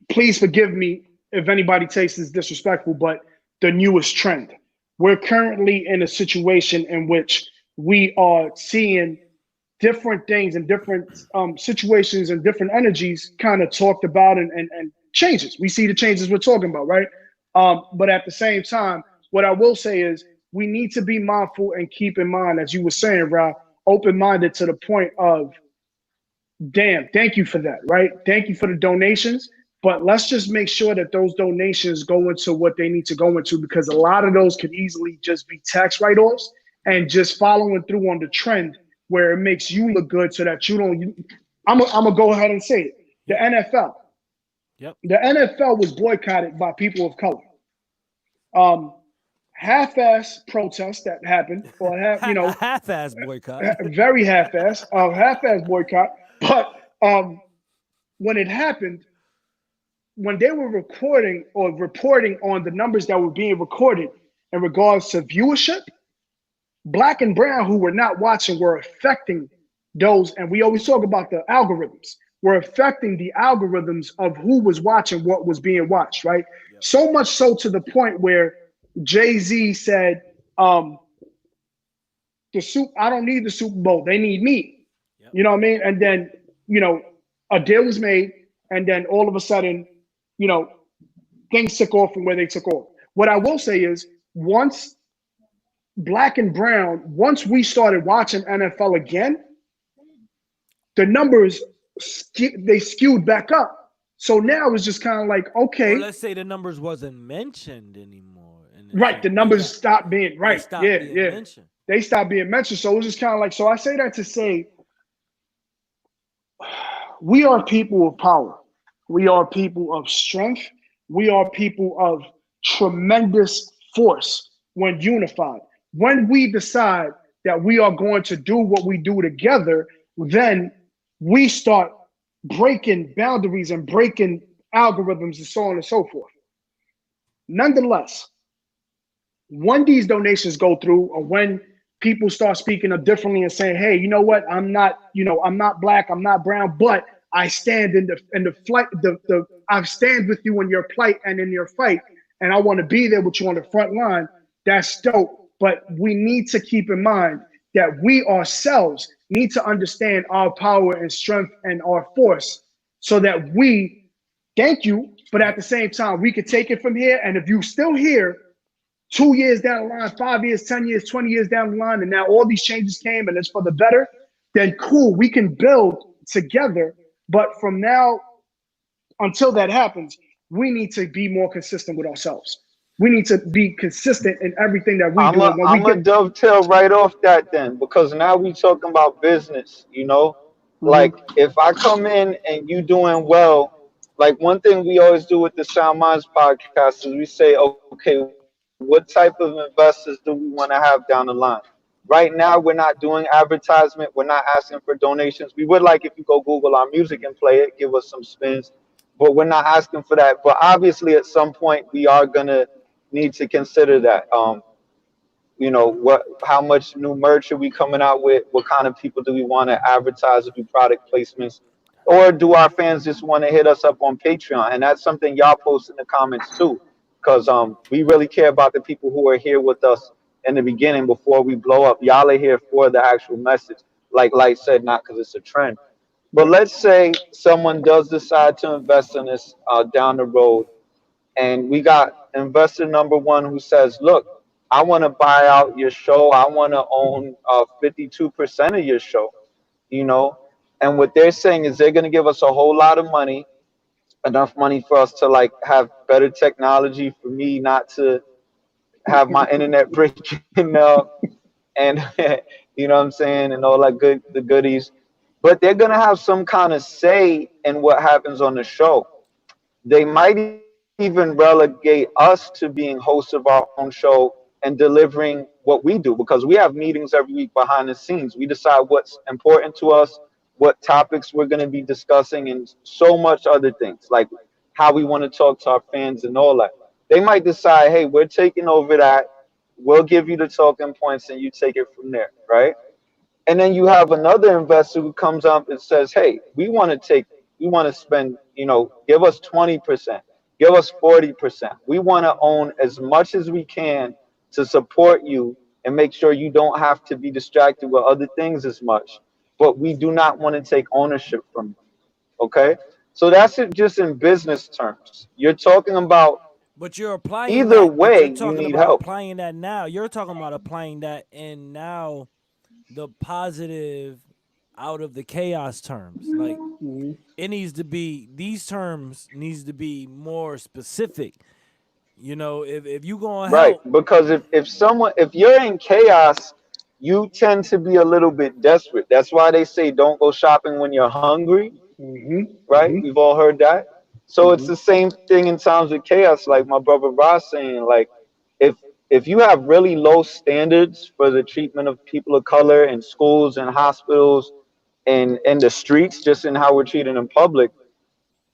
please forgive me if anybody takes this disrespectful, but the newest trend. We're currently in a situation in which we are seeing different things and different situations and different energies kind of talked about and changes. We see the changes we're talking about, right? But at the same time, what I will say is we need to be mindful and keep in mind, as you were saying, Rob, open-minded to the point of, damn, thank you for that, right? Thank you for the donations. But let's just make sure that those donations go into what they need to go into, because a lot of those could easily just be tax write-offs and just following through on the trend where it makes you look good so that you don't. I'm gonna go ahead and say it. The NFL. Yep. The NFL was boycotted by people of color. Half-ass protest that happened, or half-ass boycott. very half-ass, half-ass boycott. But when it happened, when they were recording or reporting on the numbers that were being recorded in regards to viewership, Black and brown who were not watching were affecting those, and we always talk about the algorithms, were affecting the algorithms of who was watching what was being watched, right? Yep. So much so to the point where Jay-Z said, I don't need the Super Bowl, they need me. Yep. You know what I mean? And then, a deal was made, and then all of a sudden, things took off from where they took off. What I will say is, once Black and brown, once we started watching NFL again, the numbers, they skewed back up. So now it's just kind of like, okay. Or let's say the numbers wasn't mentioned anymore. Right, the numbers stopped being, right. Mentioned. They stopped being mentioned. So it was just kind of like, so I say that to say, we are people of power. We are people of strength. We are people of tremendous force when unified. When we decide that we are going to do what we do together, then we start breaking boundaries and breaking algorithms and so on and so forth. Nonetheless, when these donations go through, or when people start speaking up differently and saying, hey, you know what, I'm not Black, I'm not brown, but I stand in the flight, I stand with you in your plight and in your fight, and I want to be there with you on the front line. That's dope. But we need to keep in mind that we ourselves need to understand our power and strength and our force, so that we thank you, but at the same time, we could take it from here. And if you still here 2 years down the line, 5 years, 10 years, 20 years down the line, and now all these changes came and it's for the better, then cool, we can build together. But from now until that happens, we need to be more consistent with ourselves. We need to be consistent in everything that we do. I'm going to dovetail right off that then, because now we talking about business, Mm-hmm. Like, if I come in and you doing well, like one thing we always do with the SoundMinds podcast is we say, okay, what type of investors do we want to have down the line? Right now, we're not doing advertisement. We're not asking for donations. We would like if you go Google our music and play it, give us some spins, but we're not asking for that. But obviously, at some point, we are going to need to consider that. How much new merch are we coming out with? What kind of people do we want to advertise or do product placements? Or do our fans just want to hit us up on Patreon? And that's something y'all post in the comments too, because we really care about the people who are here with us in the beginning before we blow up. Y'all are here for the actual message. Like Light said, not because it's a trend. But let's say someone does decide to invest in this down the road, and we got investor number one who says, look, I want to buy out your show. I want to own 52% of your show, And what they're saying is they're going to give us a whole lot of money, enough money for us to like have better technology, for me not to have my internet breaking up, and you know what I'm saying, and all that the goodies. But they're going to have some kind of say in what happens on the show. They might even relegate us to being hosts of our own show and delivering what we do, because we have meetings every week behind the scenes. We decide what's important to us, what topics we're going to be discussing, and so much other things, like how we want to talk to our fans and all that. They might decide, hey, we're taking over that. We'll give you the talking points and you take it from there, right? And then you have another investor who comes up and says, hey, we want to spend, give us 20%, give us 40%. We want to own as much as we can to support you and make sure you don't have to be distracted with other things as much. But we do not want to take ownership from you. Okay? So that's it, just in business terms. You're talking about, but you're applying either that, way, you're talking you need about help. Applying that now. You're talking about applying that in now the positive out of the chaos terms. Like Mm-hmm. it needs to be these terms needs to be more specific. You know, if you gonna Right. help, Because if you're in chaos, you tend to be a little bit desperate. That's why they say don't go shopping when you're hungry. Right? Mm-hmm. We've all heard that. So it's Mm-hmm. the same thing in times of chaos, like my brother Ross saying, like if if you have really low standards for the treatment of people of color in schools and hospitals and in the streets, just in how we're treated in public,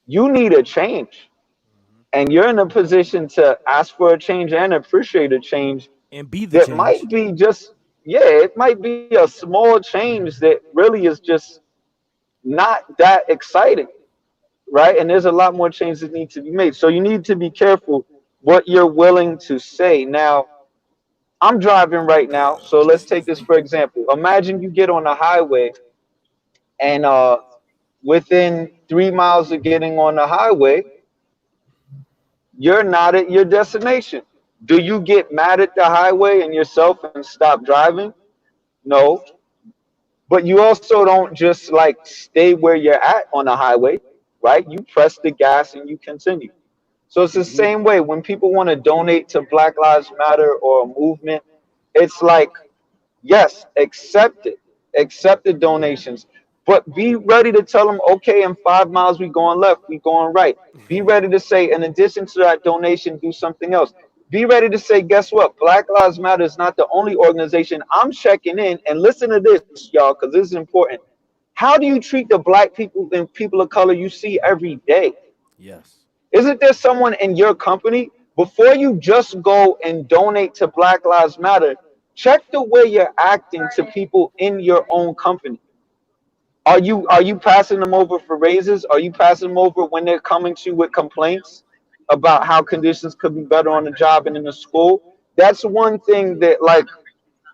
you need a change. And you're in a position to ask for a change and appreciate a change and be the that change. might be just, yeah, it might be a small change that really is just not that exciting, right? And there's a lot more changes that need to be made. So you need to be careful what you're willing to say. Now, I'm driving right now, so let's take Excuse this me. for example. Imagine you get on the highway and within 3 miles of getting on the highway, you're not at your destination. Do you get mad at the highway and yourself and stop driving? No. But you also don't just like stay where you're at on the highway, right? You press the gas and you continue. So it's the Mm-hmm. same way when people want to donate to Black Lives Matter or a movement, it's like, yes, accept it, accept the donations, but be ready to tell them, okay, in 5 miles we going left, we going right. Be ready to say, in addition to that donation, do something else. Be ready to say, guess what? Black Lives Matter is not the only organization. I'm checking in, and listen to this, y'all, because this is important. How do you treat the black people and people of color you see every day? Yes. Isn't there someone in your company? Before you just go and donate to Black Lives Matter, check the way you're acting to people in your own company. Are you passing them over for raises? Are you passing them over when they're coming to you with complaints about how conditions could be better on the job and in the school? That's one thing that, like,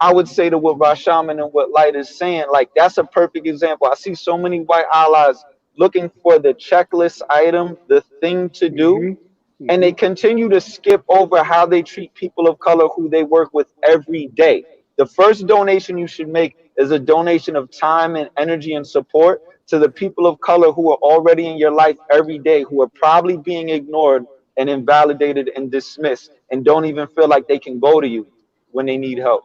I would say to what Rashaman and what Light is saying, like that's a perfect example. I see so many white allies looking for the checklist item, the thing to do, Mm-hmm. and Mm-hmm. they continue to skip over how they treat people of color who they work with every day. The first donation you should make is a donation of time and energy and support to the people of color who are already in your life every day, who are probably being ignored and invalidated and dismissed and don't even feel like they can go to you when they need help.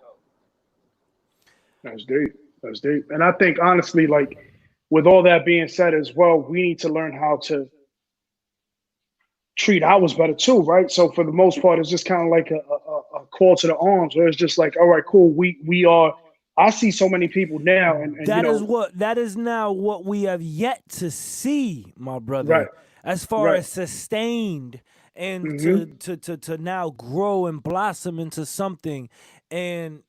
That's deep. That's deep. And I think honestly, like with all that being said as well, we need to learn how to treat ours better too, right? So for the most part, it's just kind of like a call to the arms, where it's just like, all right, cool. We are. I see so many people now, and you know, That is now what we have yet to see, my right, brother, as far right. as sustained and Mm-hmm. to now grow and blossom into something. And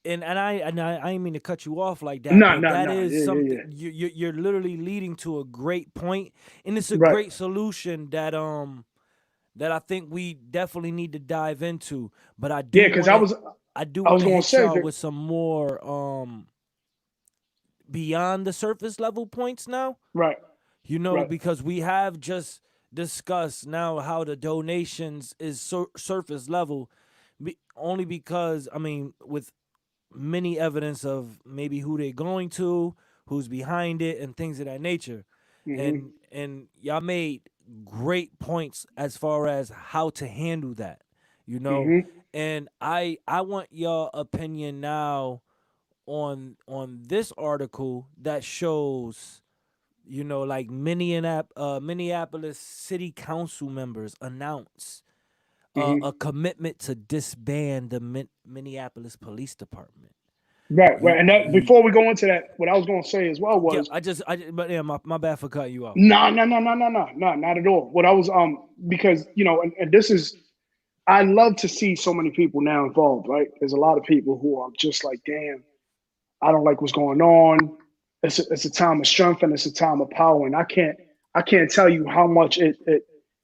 I didn't mean to cut you off like that, Nah, but nah, that nah. is Yeah, yeah, something yeah. you're literally leading to a great point, and it's a Right. great solution that I think we definitely need to dive into. But Yeah, because I do I want was to gonna hit say y'all that. with some more beyond the surface level points now. Right, You know, right. because we have just discussed now how the donations is surface level, only because I mean with many evidence of maybe who they're going to, who's behind it, and things of that nature. Mm-hmm. And y'all made great points as far as how to handle that, you know. Mm-hmm. And I want your opinion now on this article that shows, you know, like Minneapolis city council members announce Mm-hmm. a commitment to disband the Minneapolis Police Department. Right, right. You, And that you, before we go into that, what I was gonna say as well yeah, was but yeah, my bad for cutting you off. no, no, no, no, no, no, no, not at all. What I was because you know, and this is I love to see so many people now involved, right? There's a lot of people who are just like, damn, I don't like what's going on. It's a time of strength and it's a time of power. And I can't tell you how much it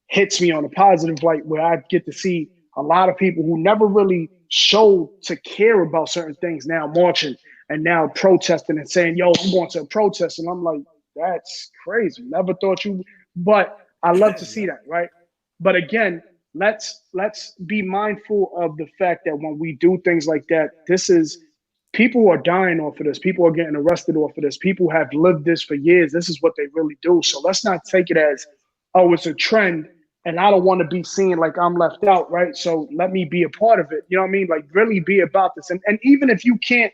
hits me on a positive light where I get to see a lot of people who never really showed to care about certain things now marching and now protesting and saying, yo, I'm going to a protest. And I'm like, that's crazy. Never thought you, but I love to see Yep. that, right? But again, let's be mindful of the fact that when we do things like that, this is people are dying off of this. People are getting arrested off of this. People have lived this for years. This is what they really do. So let's not take it as, oh, it's a trend and I don't want to be seen like I'm left out, right? So let me be a part of it. You know what I mean? Like really be about this. And even if you can't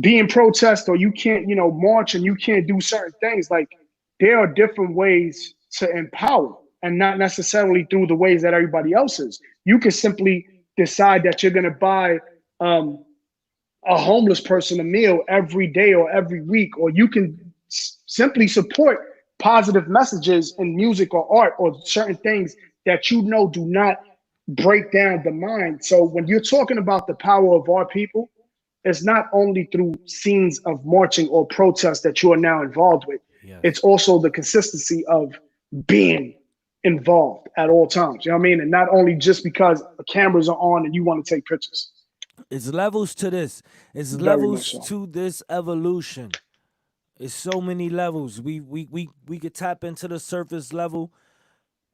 be in protest or you can't, march and you can't do certain things, like there are different ways to empower and not necessarily through the ways that everybody else is. You can simply decide that you're going to buy a homeless person a meal every day or every week, or you can simply support positive messages in music or art or certain things that do not break down the mind. So when you're talking about the power of our people, it's not only through scenes of marching or protest that you are now involved with. Yes. It's also the consistency of being involved at all times. You know what I mean? And not only just because the cameras are on and you want to take pictures. It's levels to this. It's levels to this evolution. It's so many levels. We could tap into the surface level.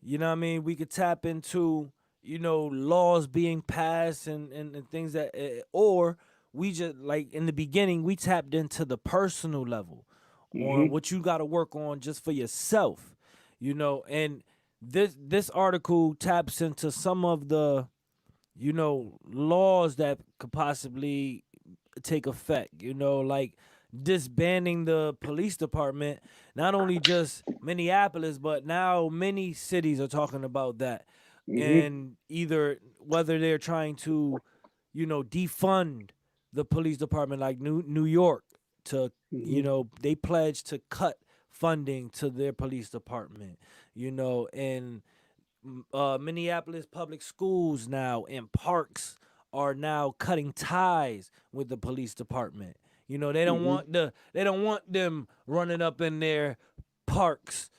You know what I mean? We could tap into, laws being passed and things that, or we just, like in the beginning, we tapped into the personal level on what you got to work on just for yourself, and this article taps into some of the, laws that could possibly take effect, like disbanding the police department. Not only just Minneapolis, but now many cities are talking about that. And either whether they're trying to, defund the police department, like New York, to, they pledged to cut funding to their police department, and Minneapolis public schools now and parks are now cutting ties with the police department. They don't want them running up in their parks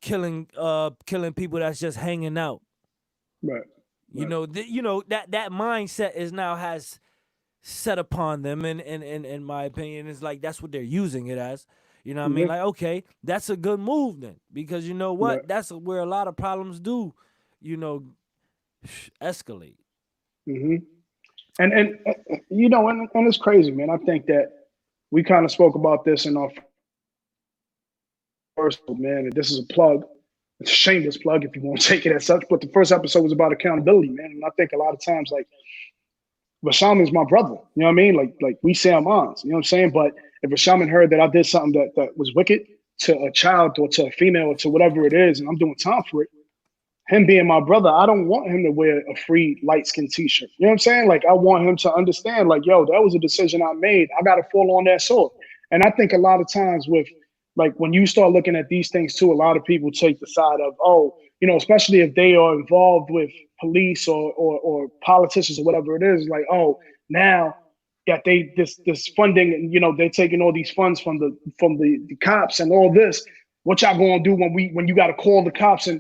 killing people that's just hanging out. Right. That mindset is now has set upon them, and in my opinion, it's like that's what they're using it as. You know what I mean? Like, okay, that's a good move then, because you know what? Right. That's where a lot of problems do, escalate. And it's crazy, man. I think that we kind of spoke about this in our first, man, and this is a plug. It's a shameless plug if you want to take it as such, but the first episode was about accountability, man. And I think a lot of times, like, Rashawn is my brother, you know what I mean? Like we SoundMinds, you know what I'm saying? But if Rashawn heard that I did something that was wicked to a child or to a female or to whatever it is, and I'm doing time for it, him being my brother, I don't want him to wear a free LiteSkin t-shirt. You know what I'm saying? Like, I want him to understand, like, yo, that was a decision I made. I got to fall on that sword. And I think a lot of times with, like, when you start looking at these things too, a lot of people take the side of, oh, especially if they are involved with police or politicians or whatever it is, like, oh, now that they this funding and they're taking all these funds from the cops and all this, what y'all gonna do when you got to call the cops? And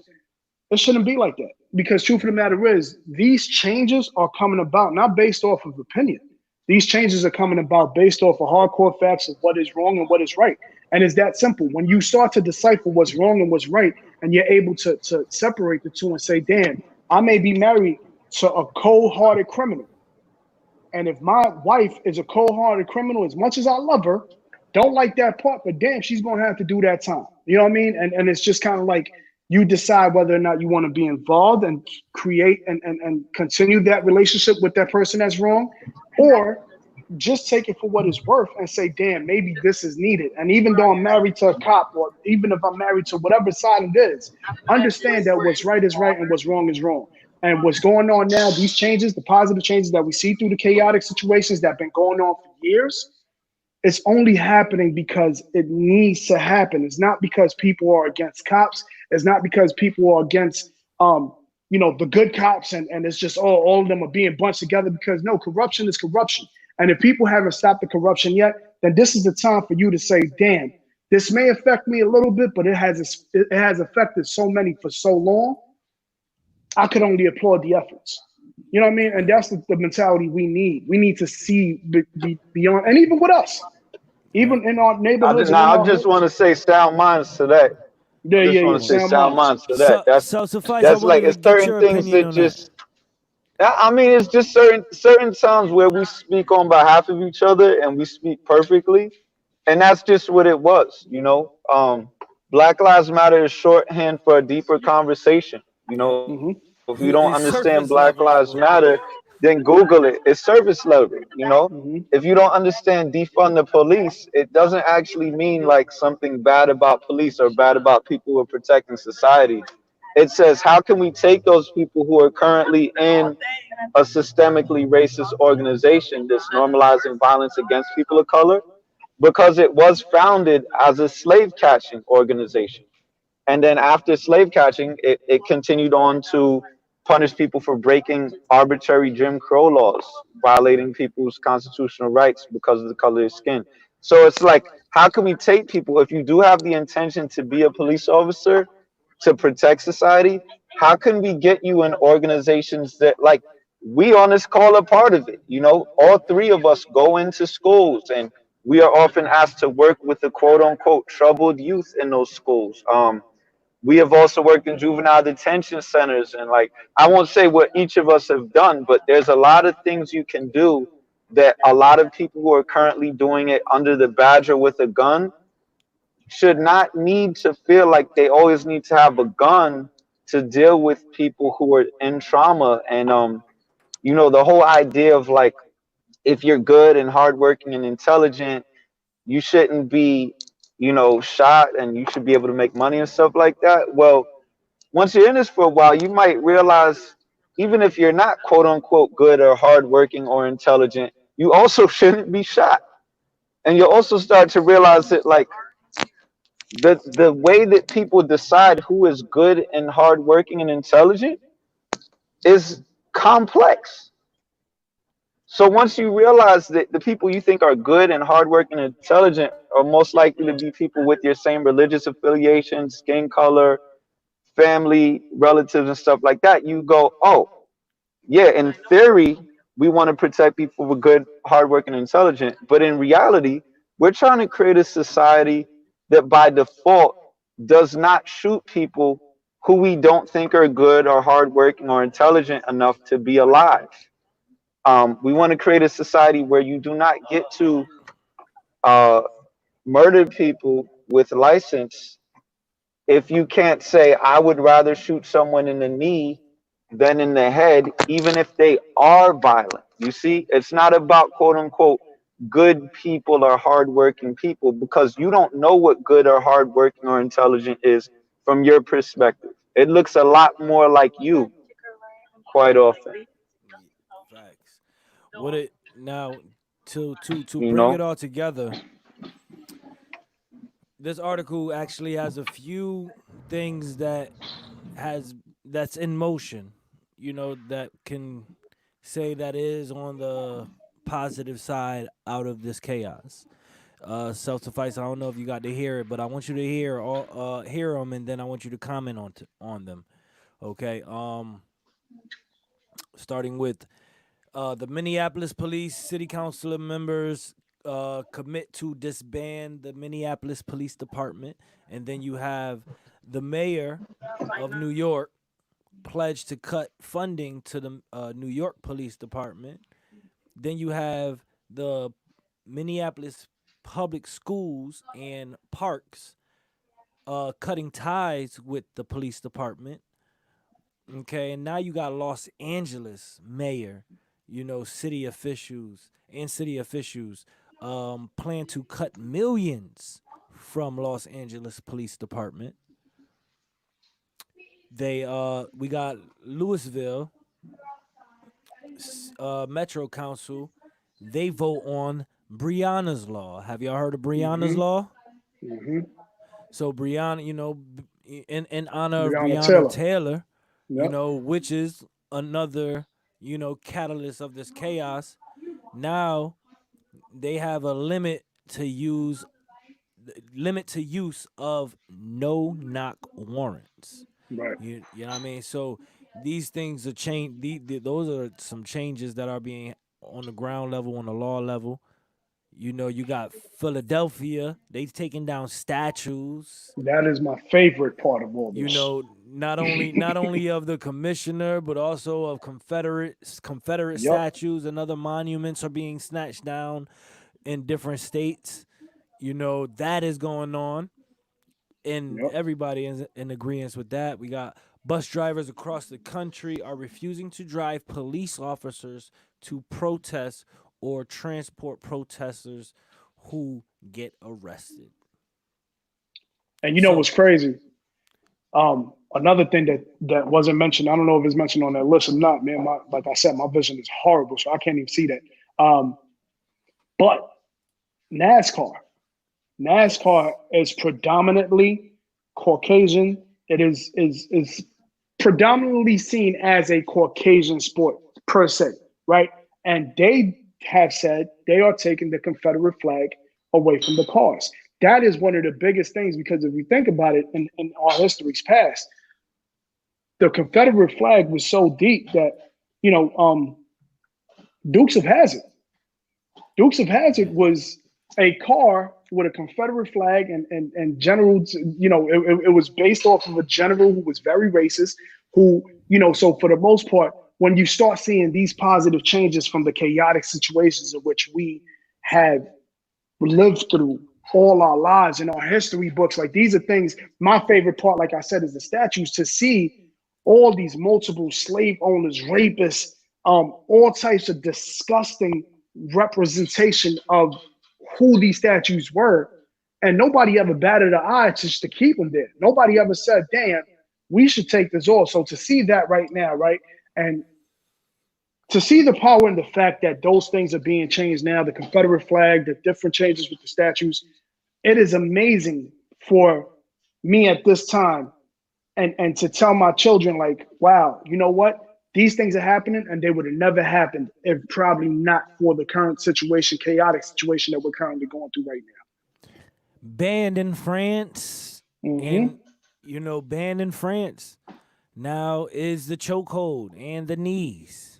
it shouldn't be like that, because truth of the matter is, these changes are coming about not based off of opinion. These changes are coming about based off of hardcore facts of what is wrong and what is right. And it's that simple. When you start to decipher what's wrong and what's right, and you're able to separate the two and say, damn, I may be married to a cold-hearted criminal. And if my wife is a cold-hearted criminal, as much as I love her, don't like that part, but damn, she's going to have to do that time. You know what I mean? And it's just kind of like you decide whether or not you want to be involved and create and continue that relationship with that person that's wrong, or just take it for what it's worth and say, damn, maybe this is needed. And even though I'm married to a cop, or even if I'm married to whatever side it is, understand that what's right is right and what's wrong is wrong. And what's going on now, these changes, the positive changes that we see through the chaotic situations that have been going on for years, it's only happening because it needs to happen. It's not because people are against cops. It's not because people are against, the good cops and it's just all of them are being bunched together, because no, corruption is corruption. And if people haven't stopped the corruption yet, then this is the time for you to say, damn, this may affect me a little bit, but it has affected so many for so long. I could only applaud the efforts. You know what I mean? And that's the mentality we need. We need to see beyond, and even with us, even in our neighborhoods. I just want to say SoundMinds to that. Yeah. SoundMinds to that. That's like it's certain things that I mean, it's just certain times where we speak on behalf of each other and we speak perfectly, and that's just what it was, you know. Black Lives Matter is shorthand for a deeper conversation. You know, if you don't understand It's Black Lives surface Matter, level for then Google it. It's surface level. You know, if Hmm. you don't understand defund the police, it doesn't actually mean like something bad about police or bad about people who are protecting society. It says, how can we take those people who are currently in a systemically racist organization that's normalizing violence against people of color? Because it was founded as a slave catching organization. And then after slave catching, it continued on to punish people for breaking arbitrary Jim Crow laws, violating people's constitutional rights because of the color of their skin. So it's like, how can we take people, if you do have the intention to be a police officer to protect society, how can we get you in organizations that, like, we on this call are part of it? You know, all three of us go into schools and we are often asked to work with the quote unquote troubled youth in those schools. We have also worked in juvenile detention centers, and like, I won't say what each of us have done, but there's a lot of things you can do that a lot of people who are currently doing it under the badge or with a gun should not need to feel like they always need to have a gun to deal with people who are in trauma. And you know, the whole idea of like, if you're good and hardworking and intelligent, you shouldn't be, you know, shot and you should be able to make money and stuff like that. Well, once you're in this for a while, you might realize even if you're not quote unquote good or hardworking or intelligent, you also shouldn't be shot. And you'll also start to realize that like the way that people decide who is good and hardworking and intelligent is complex. So once you realize that the people you think are good and hardworking and intelligent are most likely to be people with your same religious affiliation, skin color, family, relatives, and stuff like that, you go, oh, yeah, in theory, we want to protect people who are good, hardworking, and intelligent. But in reality, we're trying to create a society that by default does not shoot people who we don't think are good or hardworking or intelligent enough to be alive. We want to create a society where you do not get to uh, murder people with license if you can't say, I would rather shoot someone in the knee than in the head, even if they are violent. You see, it's not about quote unquote good people or hardworking people because you don't know what good or hardworking or intelligent is from your perspective. It looks a lot more like you quite often, Facts. What it now to you bring know? it all together, this article actually has a few things that's in motion, that can say that is on the positive side out of this chaos. Self suffice. I don't know if you got to hear it, but I want you to hear them, and then I want you to comment on them. Okay. Starting with the Minneapolis Police City Council members commit to disband the Minneapolis Police Department, and then you have the mayor of New York pledged to cut funding to the New York Police Department. Then you have the Minneapolis public schools and parks cutting ties with the police department. Okay, and now you got Los Angeles mayor, city officials plan to cut millions from Los Angeles Police Department. We got Louisville Metro Council. They vote on Breonna's law. Have y'all heard of Breonna's Hmm. law? Hmm. So Breonna, in honor of Breonna Breonna Taylor. Taylor, Yep. which is another, catalyst of this chaos. Now they have a limit to use of no knock warrants. Right. You know what I mean? So these things are change. Those are some changes that are being on the ground level, on the law level. You got Philadelphia. They've taken down statues. That is my favorite part of all You this. know, not only of the commissioner, but also of Confederate Yep. statues and other monuments are being snatched down in different states. You know, that is going on, and Yep. everybody is in agreement with that. We got bus drivers across the country are refusing to drive police officers to protest or transport protesters who get arrested. And you know So, what's crazy? Another thing that wasn't mentioned, I don't know if it's mentioned on that list or not, man. Like I said, my vision is horrible, so I can't even see that. But NASCAR is predominantly Caucasian. It is predominantly seen as a Caucasian sport per se, right? And they have said they are taking the Confederate flag away from the cars. That is one of the biggest things, because if you think about it in our history's past, the Confederate flag was so deep that, Dukes of Hazzard. Dukes of Hazzard was a car with a Confederate flag and general, it was based off of a general who was very racist, who, so for the most part, when you start seeing these positive changes from the chaotic situations in which we have lived through all our lives in our history books, like these are things, my favorite part, like I said, is the statues, to see all these multiple slave owners, rapists, all types of disgusting representation of who these statues were. And nobody ever batted an eye just to keep them there. Nobody ever said, damn, we should take this off. So to see that right now, right? And to see the power in the fact that those things are being changed now, the Confederate flag, the different changes with the statues, it is amazing for me at this time. And to tell my children, like, wow, you know what? These things are happening, and they would have never happened if probably not for the current situation, chaotic situation that we're currently going through right now. banned in France, Mm-hmm. and banned in France now is the chokehold and the knees.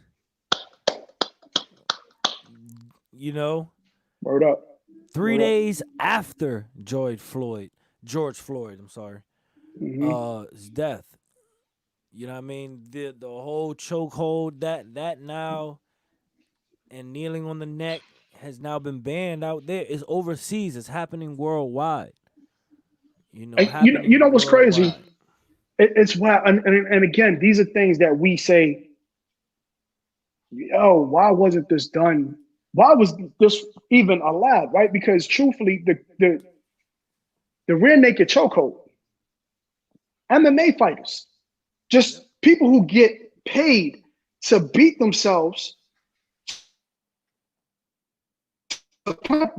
Word up. 3 Word up. days after George Floyd, I'm sorry, Mm-hmm. his death. You know what I mean? The whole chokehold that now and kneeling on the neck has now been banned out there. It's overseas. It's happening worldwide. And you know what's crazy? Worldwide. It's wow. And again, these are things that we say, oh, why wasn't this done? Why was this even allowed? Right? Because truthfully, the rear naked chokehold, MMA fighters, just people who get paid to beat themselves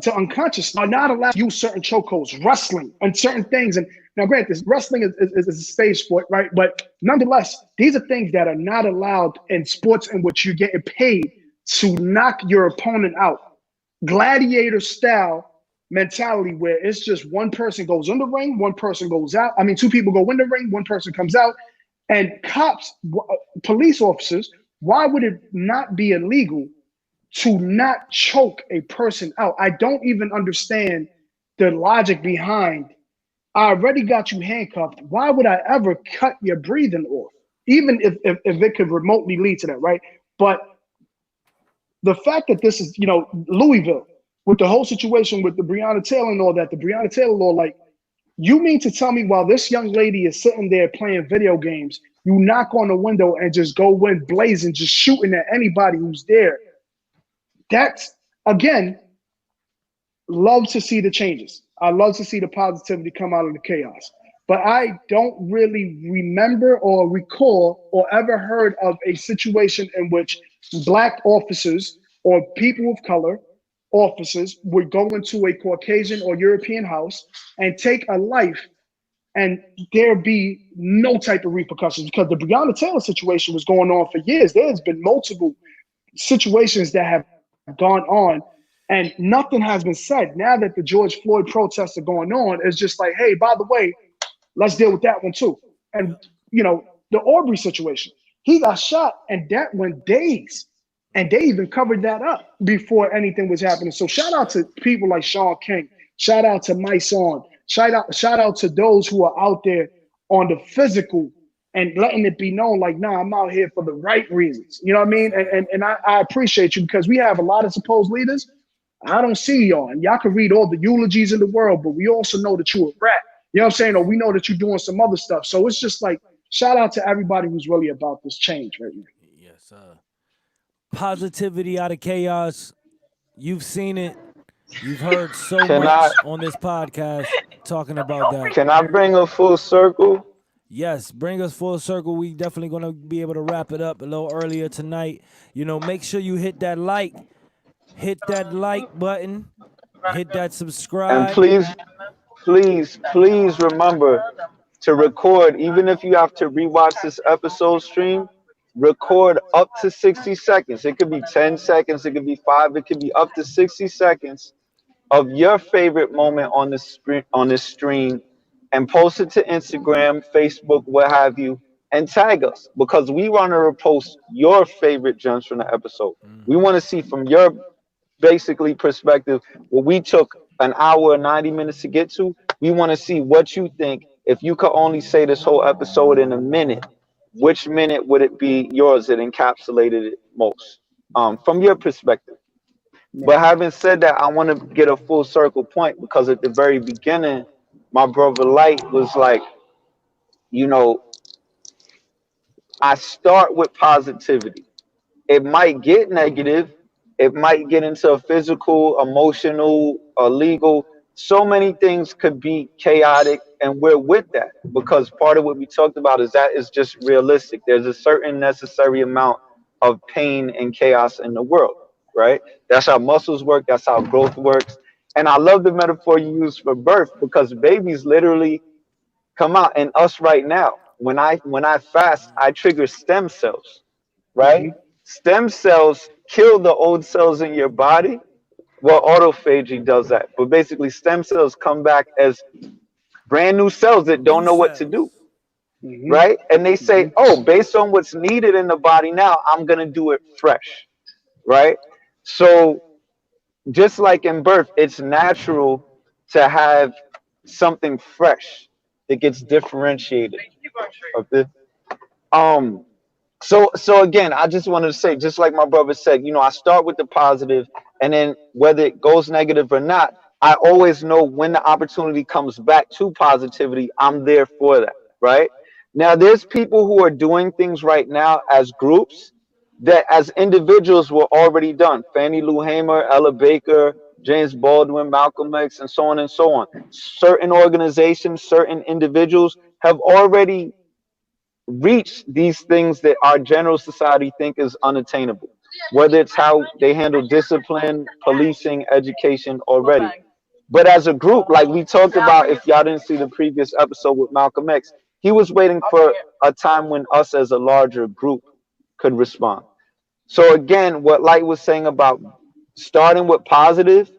to unconscious are not allowed to use certain chokeholds, wrestling and certain things. And now, granted, wrestling is a stage sport, right? But nonetheless, these are things that are not allowed in sports in which you're getting paid to knock your opponent out. Gladiator style mentality where it's just one person goes in the ring, one person goes out. I mean, two people go in the ring, one person comes out. And cops, police officers, why would it not be illegal to not choke a person out? I don't even understand the logic behind, I already got you handcuffed. Why would I ever cut your breathing off? Even if it could remotely lead to that, right? But the fact that this is, Louisville, with the whole situation with the Breonna Taylor and all that, the Breonna Taylor law, like, you mean to tell me while this young lady is sitting there playing video games, you knock on the window and just go in blazing, just shooting at anybody who's there? That's, again, love to see the changes. I love to see the positivity come out of the chaos. But I don't really remember or recall or ever heard of a situation in which Black officers or people of color officers would go into a Caucasian or European house and take a life and there be no type of repercussions, because the Breonna Taylor situation was going on for years. There's been multiple situations that have gone on and nothing has been said. Now that the George Floyd protests are going on, it's just like, hey, by the way, let's deal with that one too. And, the Aubrey situation, he got shot and that went days. And they even covered that up before anything was happening. So shout out to people like Sean King. Shout out to Myson. Shout out to those who are out there on the physical and letting it be known, like, nah, I'm out here for the right reasons. You know what I mean? And I appreciate you, because we have a lot of supposed leaders. I don't see y'all, and y'all can read all the eulogies in the world, but we also know that you're a rat. You know what I'm saying? Or we know that you're doing some other stuff. So it's just like, shout out to everybody who's really about this change right now. Yes, positivity out of chaos. You've seen it. You've heard so Can I much on this podcast talking about that. can I bring a full circle? Yes, bring us full circle. We definitely gonna be able to wrap it up a little earlier tonight. You know, make sure you hit that like button, hit that And subscribe. please remember to record, even if you have to rewatch this episode stream, record up to 60 seconds. It could be 10 seconds, it could be 5, it could be up to 60 seconds of your favorite moment on this stream, and post it to Instagram, Facebook, what have you, and tag us, because we want to repost your favorite gems from the episode. We want to see from your basically perspective what we took an hour and 90 minutes to get to. We want to see what you think. If you could only say this whole episode in a minute, which minute would it be yours that encapsulated it most, from your perspective? But having said that, I want to get a full circle point, because at the very beginning, my brother Light was like, you know, I start with positivity. It might get negative. It might get into a physical, emotional, or legal. So many things could be chaotic, and we're with that, because part of what we talked about is that is just realistic. There's a certain necessary amount of pain and chaos in the world, right? That's how muscles work. That's how growth works. And I love the metaphor you use for birth, because babies literally come out, and us right now. When I fast, I trigger stem cells, right? Mm-hmm. Stem cells kill the old cells in your body. Well, autophagy does that. But basically, stem cells come back as brand new cells that don't New know what to do, cells. Mm-hmm. right? And they Mm-hmm. say, oh, based on what's needed in the body now, I'm going to do it fresh, right? So just like in birth, it's natural to have something fresh that gets differentiated. Okay. Um, so again, I just wanted to say, just like my brother said, I start with the positive, and then whether it goes negative or not, I always know when the opportunity comes back to positivity, I'm there for that, right? Now, there's people who are doing things right now as groups that as individuals were already done. Fannie Lou Hamer, Ella Baker, James Baldwin, Malcolm X, and so on and so on. Certain organizations, certain individuals have already reach these things that our general society think is unattainable, whether it's how they handle discipline, policing, education already. But as a group, like we talked about, if y'all didn't see the previous episode with Malcolm X, he was waiting for a time when us as a larger group could respond. So again, what Light was saying about starting with positive,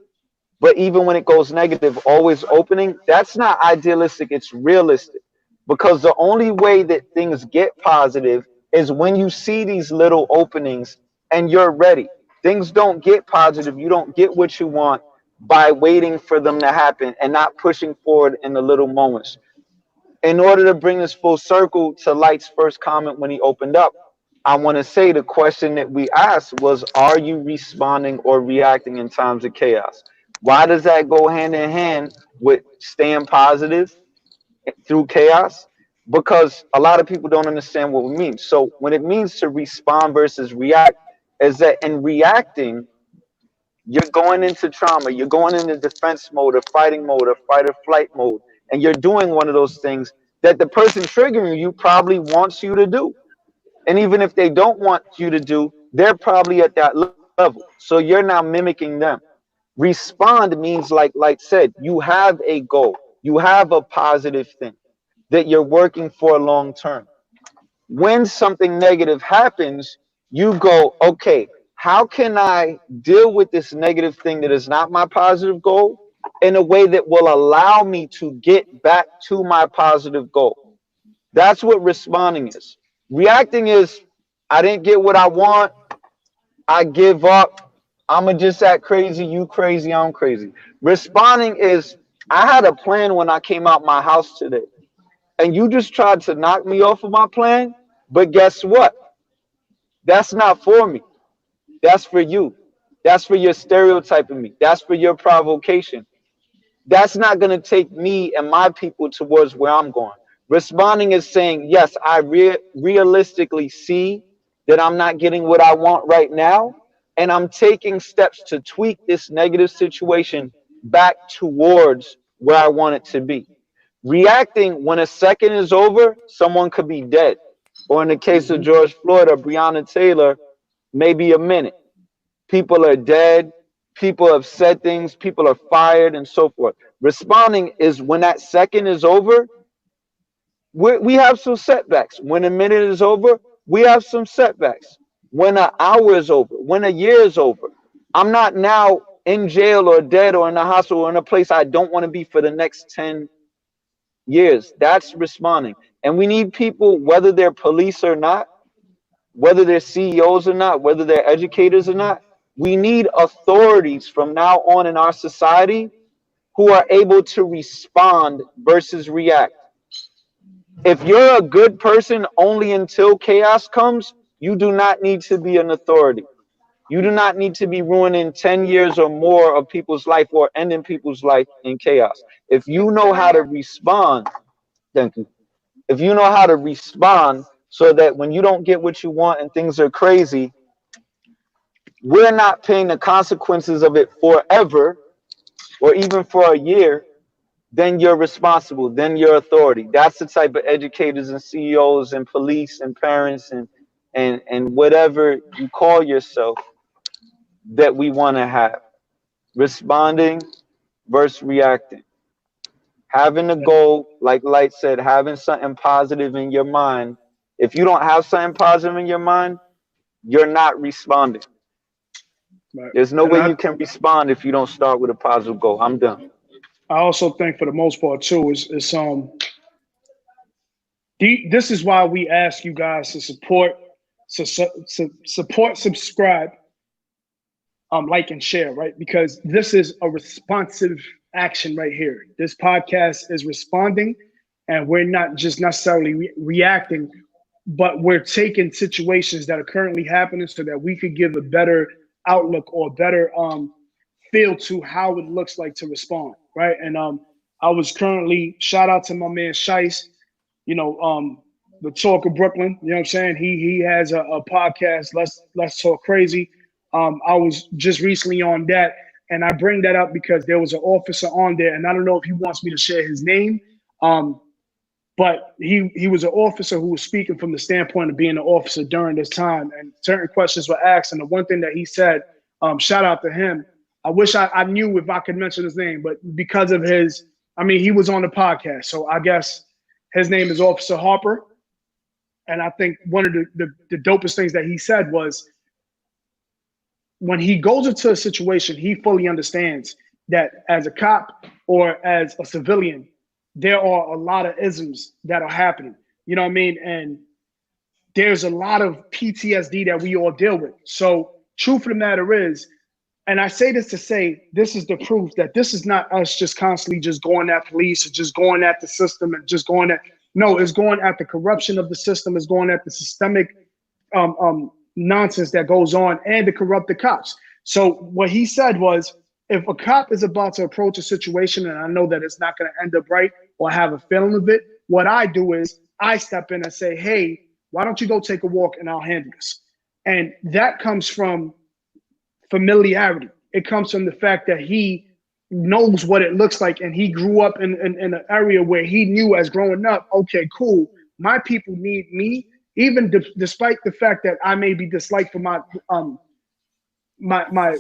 but even when it goes negative, always opening, that's not idealistic, it's realistic. Because the only way that things get positive is when you see these little openings and you're ready. Things don't get positive, you don't get what you want by waiting for them to happen and not pushing forward in the little moments. In order to bring this full circle to Light's first comment when he opened up, I want to say the question that we asked was, are you responding or reacting in times of chaos? Why does that go hand in hand with staying positive through chaos? Because a lot of people don't understand what we mean. So when it means to respond versus react, is that in reacting, you're going into trauma, you're going into defense mode or fighting mode or fight or flight mode, and you're doing one of those things that the person triggering you probably wants you to do. And even if they don't want you to do, they're probably at that level. So you're now mimicking them. Respond means, like said, you have a goal, you have a positive thing that you're working for long term. When something negative happens, you go, okay, how can I deal with this negative thing that is not my positive goal in a way that will allow me to get back to my positive goal? That's what responding is. Reacting is, I didn't get what I want, I give up, I'ma just act crazy, you crazy, I'm crazy. Responding is, I had a plan when I came out my house today. and you just tried to knock me off of my plan. But guess what? That's not for me. That's for you. That's for your stereotyping me. That's for your provocation. That's not going to take me and my people towards where I'm going. Responding is saying, yes, I realistically see that I'm not getting what I want right now, and I'm taking steps to tweak this negative situation back towards where I want it to be. Reacting when a second is over, someone could be dead. Or in the case of George Floyd or Breonna Taylor, maybe a minute. People are dead. People have said things. People are fired and so forth. Responding is when that second is over, we have some setbacks. When a minute is over, we have some setbacks. When an hour is over, when a year is over, I'm not now in jail or dead or in a hospital or in a place I don't want to be for the next 10 years. That's responding. And we need people, whether they're police or not, whether they're CEOs or not, whether they're educators or not, we need authorities from now on in our society who are able to respond versus react. If you're a good person only until chaos comes, you do not need to be an authority. You do not need to be ruining 10 years or more of people's life or ending people's life in chaos. If you know how to respond, thank you. If you know how to respond so that when you don't get what you want and things are crazy, we're not paying the consequences of it forever or even for a year, then you're responsible, then you're authority. That's the type of educators and CEOs and police and parents and whatever you call yourself that we want to have. Responding versus reacting. Having a goal, like Light said, having something positive in your mind. If you don't have something positive in your mind, you're not responding. Right. There's no And way you can respond if you don't start with a positive goal. I'm done. I also think for the most part too, this is why we ask you guys to support, subscribe, like and share, right? Because this is a responsive action right here. This podcast is responding, and we're not just necessarily reacting, but we're taking situations that are currently happening so that we could give a better outlook or better feel to how it looks like to respond, right? And I was currently, shout out to my man Shice, the Talk of Brooklyn. You know what I'm saying? He has a podcast, Let's Talk Crazy. I was just recently on that, and I bring that up because there was an officer on there, and I don't know if he wants me to share his name, but he was an officer who was speaking from the standpoint of being an officer during this time, and certain questions were asked, and the one thing that he said, shout out to him. I wish I knew if I could mention his name, but because of he was on the podcast, so I guess his name is Officer Harper. And I think one of the dopest things that he said was, when he goes into a situation, he fully understands that as a cop or as a civilian, there are a lot of isms that are happening. You know what I mean? And there's a lot of PTSD that we all deal with. So truth of the matter is, and I say this to say, this is the proof that this is not us just constantly just going at police or just going at the system and just going at, no, it's going at the corruption of the system, it's going at the systemic nonsense that goes on and the corrupted cops. So what he said was, if a cop is about to approach a situation and I know that it's not going to end up right or have a feeling of it, what I do is I step in and say, hey, why don't you go take a walk and I'll handle this? And that comes from familiarity. It comes from the fact that he knows what it looks like, and he grew up in an area where he knew as growing up, okay, cool, my people need me, even despite the fact that I may be disliked for my my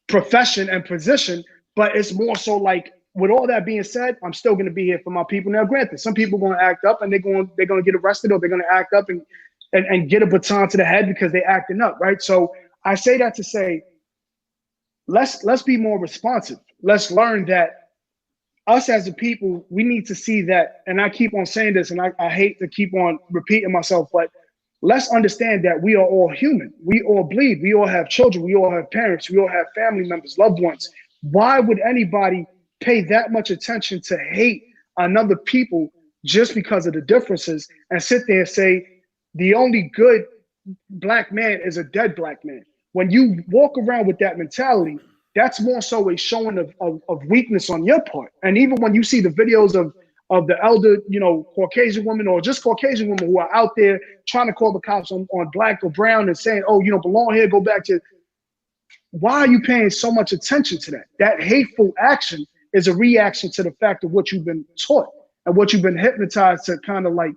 profession and position, but it's more so like, with all that being said, I'm still going to be here for my people. Now, granted, some people are going to act up and they're going to get arrested, or they're going to act up and get a baton to the head because they're acting up, right? So I say that to say, let's be more responsive. Let's learn that us as a people, we need to see that, and I keep on saying this, and I hate to keep on repeating myself, but let's understand that we are all human. We all bleed. We all have children. We all have parents. We all have family members, loved ones. Why would anybody pay that much attention to hate another people just because of the differences and sit there and say the only good black man is a dead black man. When you walk around with that mentality, that's more so a showing of weakness on your part. And even when you see the videos of the elder, Caucasian women or just Caucasian women who are out there trying to call the cops on black or brown and saying, oh, you don't belong here, go back to, why are you paying so much attention to that? That hateful action is a reaction to the fact of what you've been taught and what you've been hypnotized to kind of like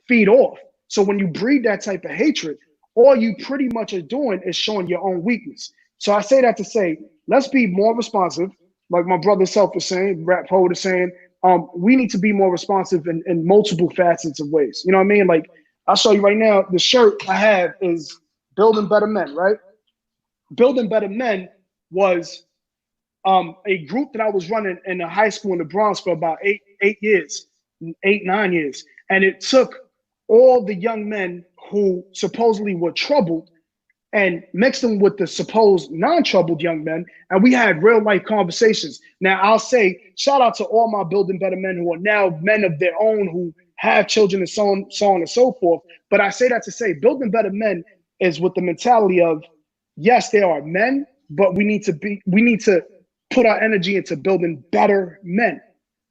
feed off. So when you breed that type of hatred, all you pretty much are doing is showing your own weakness. So I say that to say, let's be more responsive. Like my brother Self was saying, Rapoet is saying, we need to be more responsive in multiple facets of ways. You know what I mean? Like I'll show you right now, the shirt I have is Building Better Men, right? Building Better Men was a group that I was running in a high school in the Bronx for about 9 years. And it took all the young men who supposedly were troubled and mixed them with the supposed non-troubled young men. And we had real life conversations. Now I'll say, shout out to all my Building Better Men who are now men of their own, who have children and so on and so forth. But I say that to say, Building Better Men is with the mentality of, yes, there are men, but we need to put our energy into building better men.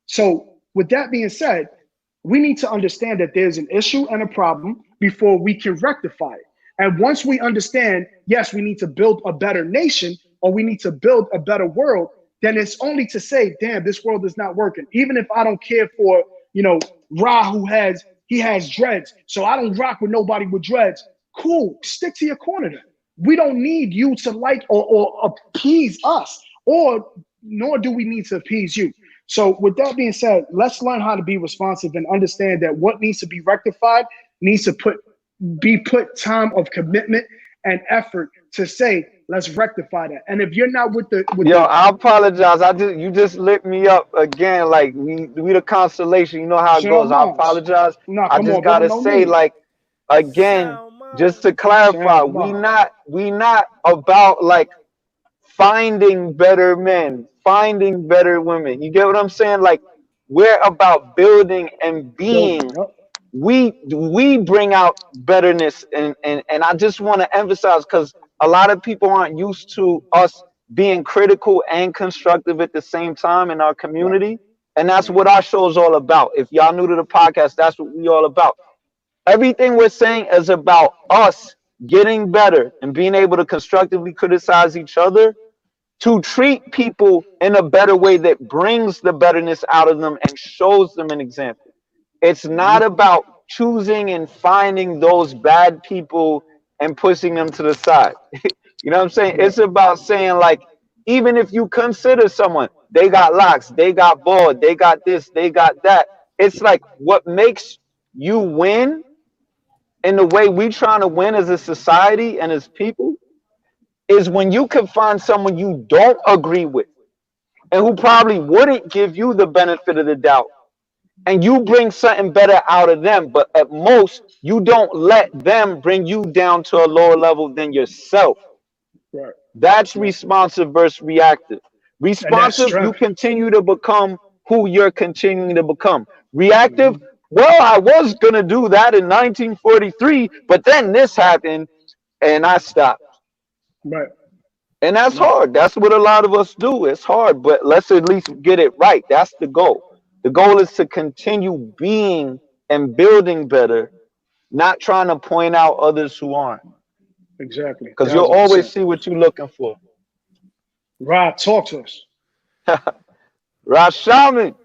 So with that being said, we need to understand that there's an issue and a problem before we can rectify it. And once we understand, yes, we need to build a better nation or we need to build a better world, then it's only to say, damn, this world is not working. Even if I don't care for, Ra, he has dreads, so I don't rock with nobody with dreads. Cool, stick to your corner then. We don't need you to like or appease us, nor do we need to appease you. So with that being said, let's learn how to be responsive and understand that what needs to be rectified needs to be put time of commitment and effort to say, let's rectify that. And if you're not with I apologize. You just lit me up again. Like we the constellation. You know how it goes. I apologize. No, I come just on, brother, gotta no say, need. like, again, just to clarify, we not about like finding better men, finding better women. You get what I'm saying? Like we're about building and being. We bring out betterness, and I just want to emphasize, because a lot of people aren't used to us being critical and constructive at the same time in our community. And that's what our show is all about. If y'all new to the podcast, that's what we all about. Everything we're saying is about us getting better and being able to constructively criticize each other, to treat people in a better way that brings the betterness out of them and shows them an example. It's not about choosing and finding those bad people and pushing them to the side. You know what I'm saying? It's about saying, like, even if you consider someone, they got locks, they got bald, they got this, they got that. It's like what makes you win in the way we trying to win as a society and as people is when you can find someone you don't agree with and who probably wouldn't give you the benefit of the doubt, and you bring something better out of them, but at most you don't let them bring you down to a lower level than yourself. Right. That's responsive versus reactive. Responsive, you continue to become who you're continuing to become. Reactive, well, I was going to do that in 1943, but then this happened and I stopped. Right. And that's hard. That's what a lot of us do. It's hard, but let's at least get it right. That's the goal. The goal is to continue being and building better, not trying to point out others who aren't. Exactly. Because you'll always see what you're looking for. Rob, talk to us. Rashaman.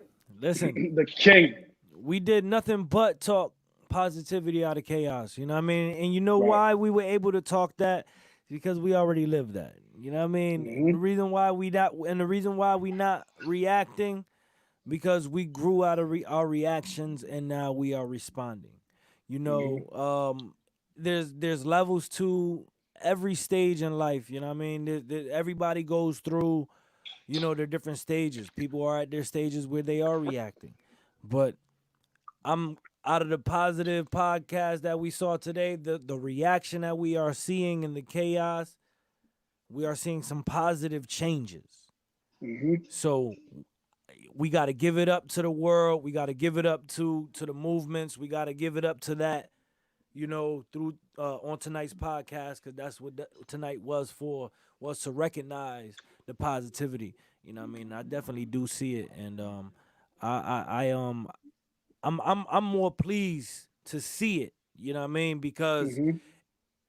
Listen, the king. We did nothing but talk positivity out of chaos. You know what I mean? And you know why we were able to talk that? Because we already lived that. You know what I mean? The reason why we not reacting, because we grew out of our reactions and now we are responding. You know, there's levels to every stage in life. You know what I mean? Everybody goes through, their different stages. People are at their stages where they are reacting. But I'm out of the positive podcast that we saw today, the reaction that we are seeing in the chaos, we are seeing some positive changes. So we got to give it up to the world. We got to give it up to the movements. We got to give it up to that, through on tonight's podcast, because that's what tonight was for, was to recognize the positivity. You know what I mean? I definitely do see it, and I'm more pleased to see it. You know what I mean? Because Mhm.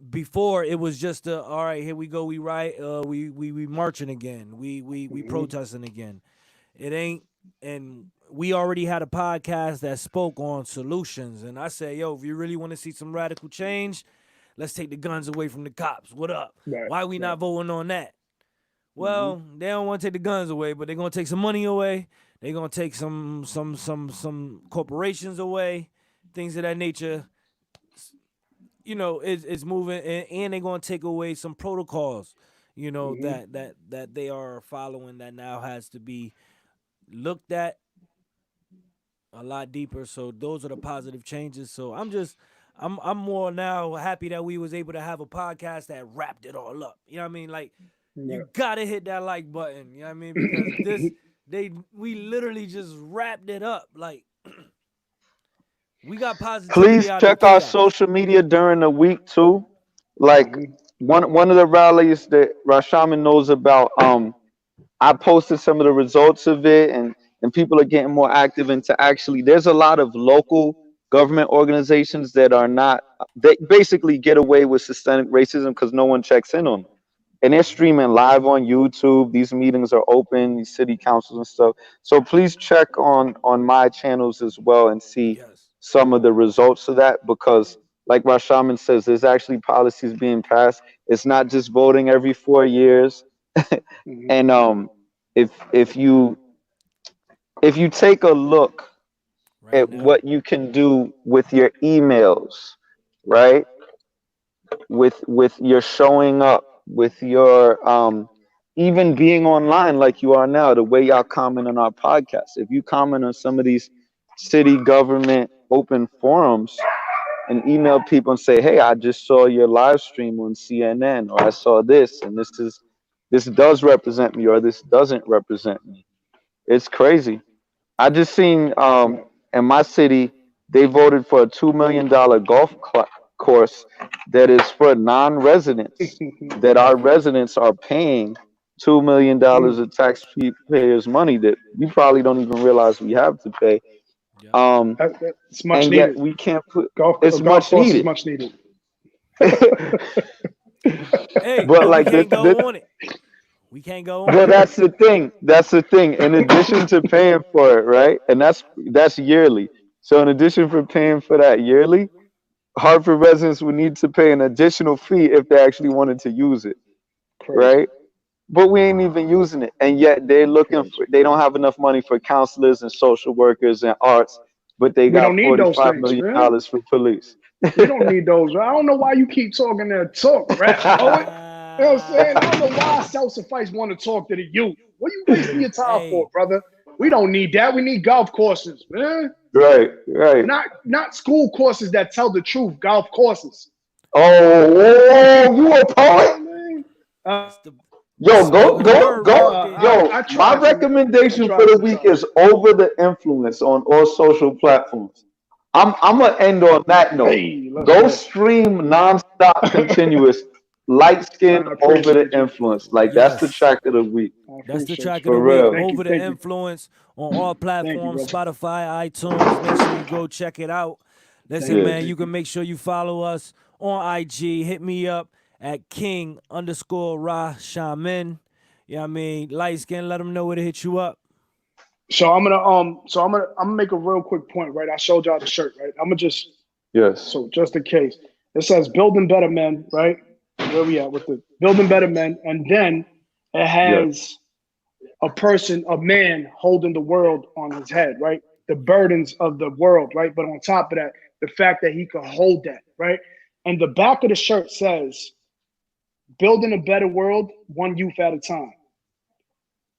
before it was just all right, here we go, we we marching again, we Mhm. protesting again. It ain't, and we already had a podcast that spoke on solutions, and I said, yo, if you really want to see some radical change, let's take the guns away from the cops. What up? Right. Why we Right. not voting on that? Mhm. Well, they don't want to take the guns away, but they're gonna take some money away. They're gonna take some corporations away, things of that nature. It's moving, and they're gonna take away some protocols, Mhm. that they are following, that now has to be looked at a lot deeper. So those are the positive changes. So I'm more now happy that we was able to have a podcast that wrapped it all up. You know what I mean? Like, you gotta hit that like button. You know what I mean? Because we literally just wrapped it up. Like, we got positivity Please out of the check our chaos. social media during the week too. Like Mhm. one of the rallies that Rashaman knows about. I posted some of the results of it, and people are getting more active into actually. There's a lot of local government organizations that are not. They basically get away with systemic racism because no one checks in on them, and they're streaming live on YouTube. These meetings are open, these city councils and stuff. So please check on my channels as well and see Yes. some of the results of that, because like Rashaman says, there's actually policies being passed. It's not just voting every 4 years. Mhm. And if you take a look Right at now. what you can do with your emails, right? With your showing up, with your even being online like you are now, the way y'all comment on our podcast. If you comment on some of these city government open forums and email people and say, "Hey, I just saw your live stream on CNN, or I saw this, and this does represent me, or this doesn't represent me." It's crazy. I just seen Right. in my city they voted for a $2 million course that is for non-residents. That our residents are paying $2 million of taxpayers' money that we probably don't even realize we have to pay. Yep. Um, That's much and yet needed. we can't put. A It's golf much course is needed. much needed. Hey, But but we like can't go on it. We can't go on well, it. that's the thing. That's the thing. In addition to paying for it, right? And that's yearly. So in addition for paying for that yearly, Hartford residents would need to pay an additional fee if they actually wanted to use it, Crazy. right? But we ain't even using it, and yet they're looking Crazy. for. They don't have enough money for counselors and social workers and arts, but they We don't got need those $45 things, million man. dollars for police. We don't need those. I don't know why you keep talking that talk, rap poet. You know what I'm saying? I don't know why self-suffice want to talk to the youth. What are you wasting your time for, Hey, brother? We don't need that. We need golf courses, man. Right, right. Not school courses that tell the truth. Golf courses. Oh, whoa, you a You know what poet? I mean? it's the Yo, go, spoken go, word go. market. Yo, I my try to. I recommendation for try the week sometimes. is Over the Influence on all social platforms. I'm gonna end on that note. Hey, let's Go go. stream nonstop, continuous, light skin I over the appreciate you. influence. Like that's the Yes. track of the week I That's the appreciate track of you. the for week. real. Thank you. Over the Thank you. influence on all Thank you, platforms, brother. Spotify, iTunes. Make sure you go check it out. Thank Listen, you. Yeah, man, you Thank you. can make sure you follow us on IG. Hit me up at King_Ra Shaman. You know what I mean? Light skin, let them know where to hit you up. So I'm gonna make a real quick point, right? I showed y'all the shirt, right? I'm gonna just yes, so just in case. It says building better men, right? Where we at with the building better men, and then it yes. has a person, a man holding the world on his head, right? The burdens of the world, right? But on top of that, the fact that he could hold that, right? And the back of the shirt says, building a better world, one youth at a time.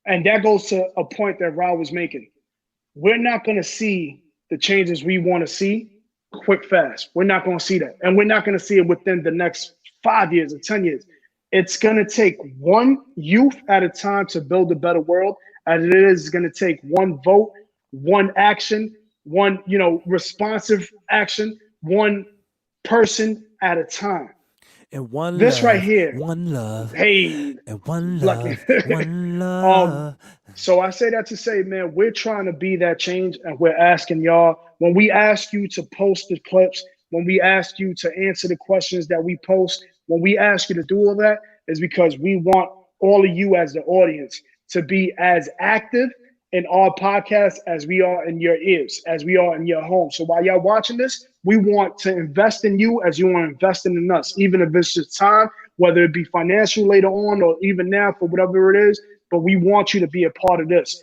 And that goes to a point that Ra was making. We're not going to see the changes we want to see quick, fast. We're not going to see that. And we're not going to see it within the next 5 years or 10 years. It's going to take one youth at a time to build a better world as it is going to take one vote, one action, one, responsive action, one person at a time. And one This love, right here. one love, Hey, and one lucky. love, one love. So I say that to say, man, we're trying to be that change, and we're asking y'all, when we ask you to post the clips, when we ask you to answer the questions that we post, when we ask you to do all that, is because we want all of you as the audience to be as active in our podcast as we are in your ears, as we are in your home. So while y'all watching this, we want to invest in you as you are investing in us, even if it's just time, whether it be financial later on or even now for whatever it is, but we want you to be a part of this.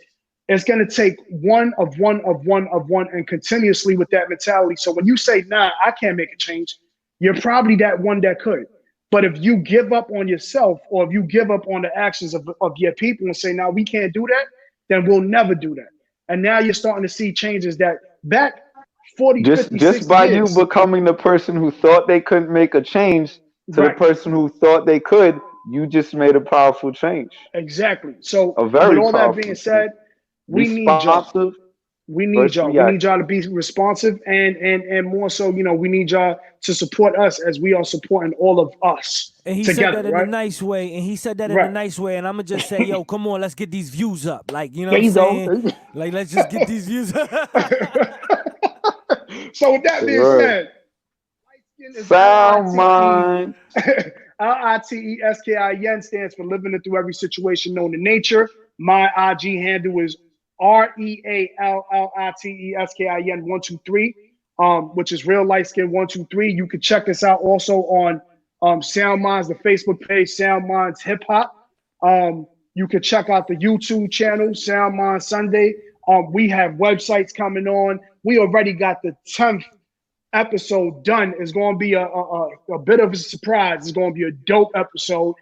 It's going to take one and continuously with that mentality. So when you say, nah, I can't make a change, you're probably that one that could. But if you give up on yourself, or if you give up on the actions of your people and say, nah, we can't do that, then we'll never do that. And now you're starting to see changes that back 40, 50, 60 just by years. you becoming the person who thought they couldn't make a change to the person who thought they could, you just made a powerful change. Exactly. So A very with all that powerful being said, we need y'all. responsive We need versus y'all. We need y'all to be responsive, and more so, we need y'all to support us as we are supporting all of us And he together, said that right? in a nice way. And he said that in Right. a nice way. And I'm going to just say, yo, come on, let's get these views up. Like, you know There what I'm you go. saying? Like, let's just get these views up. So with that being said, LiteSkin is SoundMinds. LiteSkin stands for living it through every situation known in nature. My IG handle is RealLiteSkin 123, which is Real LiteSkin 123. You can check us out also on SoundMinds, the Facebook page, SoundMinds HipHop. You can check out the YouTube channel, SoundMinds Sunday. We have websites coming on. We already got the 10th episode done. It's going to be a bit of a surprise. It's going to be a dope episode.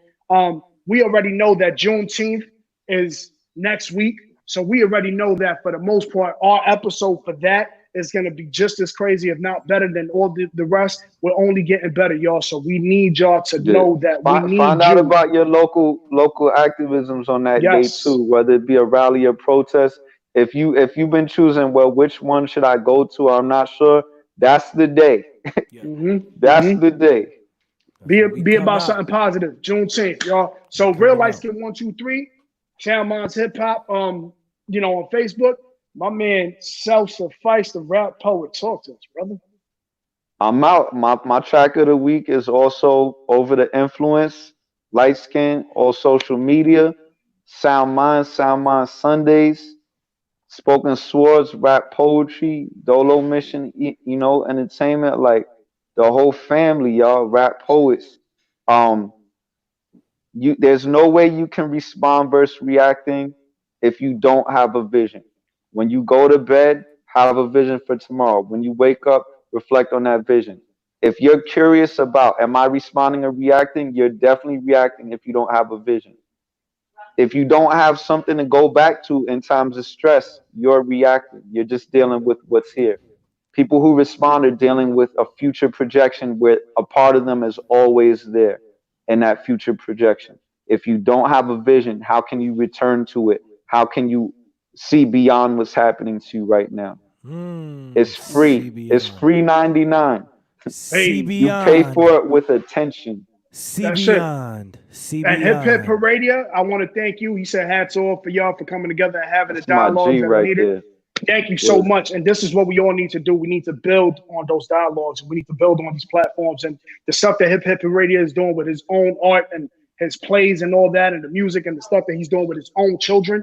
We already know that Juneteenth is next week. So we already know that for the most part, our episode for that is going to be just as crazy, if not better than all the rest. We're only getting better, y'all. So we need y'all to know that we need find out about your local activisms on that day too, whether it be a rally or protest. If you've been choosing, well, which one should I go to? I'm not sure. That's the day. That's the day. Be about something positive. Juneteenth, y'all. So Real LiteSkin 123, SoundMinds Hip Hop. On Facebook. My man Self-Suffice, the rap poet. Talk to us, brother. I'm out. My track of the week is also Over the Influence, LiteSkin, all social media, SoundMinds Sundays, Spoken Swords, rap poetry, Dolo Mission, entertainment, like the whole family, y'all, rap poets. There's no way you can respond versus reacting if you don't have a vision. When you go to bed, have a vision for tomorrow. When you wake up, reflect on that vision. If you're curious about, am I responding or reacting? You're definitely reacting if you don't have a vision. If you don't have something to go back to in times of stress, you're reacting. You're just dealing with what's here. People who respond are dealing with a future projection where a part of them is always there in that future projection. If you don't have a vision, how can you return to it? How can you see beyond what's happening to you right now? It's free. It's free 99. You pay for it with attention. See beyond. And Hip Radio, I want to thank you. He said hats off for y'all for coming together and having the dialogue that we needed. Thank you so much. And this is what we all need to do. We need to build on those dialogues. We need to build on these platforms and the stuff that Hip Radio is doing with his own art and his plays and all that, and the music and the stuff that he's doing with his own children.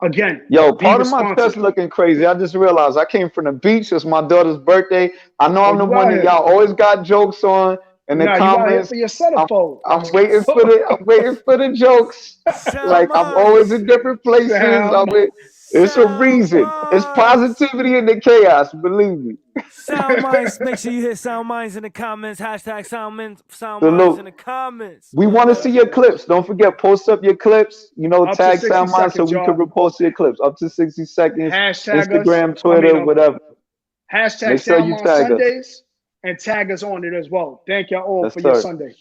Again, part of my chest looking crazy. I just realized I came from the beach. It's my daughter's birthday. I know I'm the one that y'all always got jokes on in the comments. For your centerfold. I'm waiting for the jokes. Like I'm always in different places. It's a reason. It's positivity in the chaos. Believe me. SoundMinds. Make sure you hit SoundMinds in the comments. Hashtag SoundMinds in the comments. We want to see your clips. Don't forget, post up your clips. Tag SoundMinds so we can repost your clips. Up to 60 seconds. Hashtag Instagram, Twitter, whatever. Hashtag SoundMinds Sundays and tag us on it as well. Thank y'all all for your Sunday.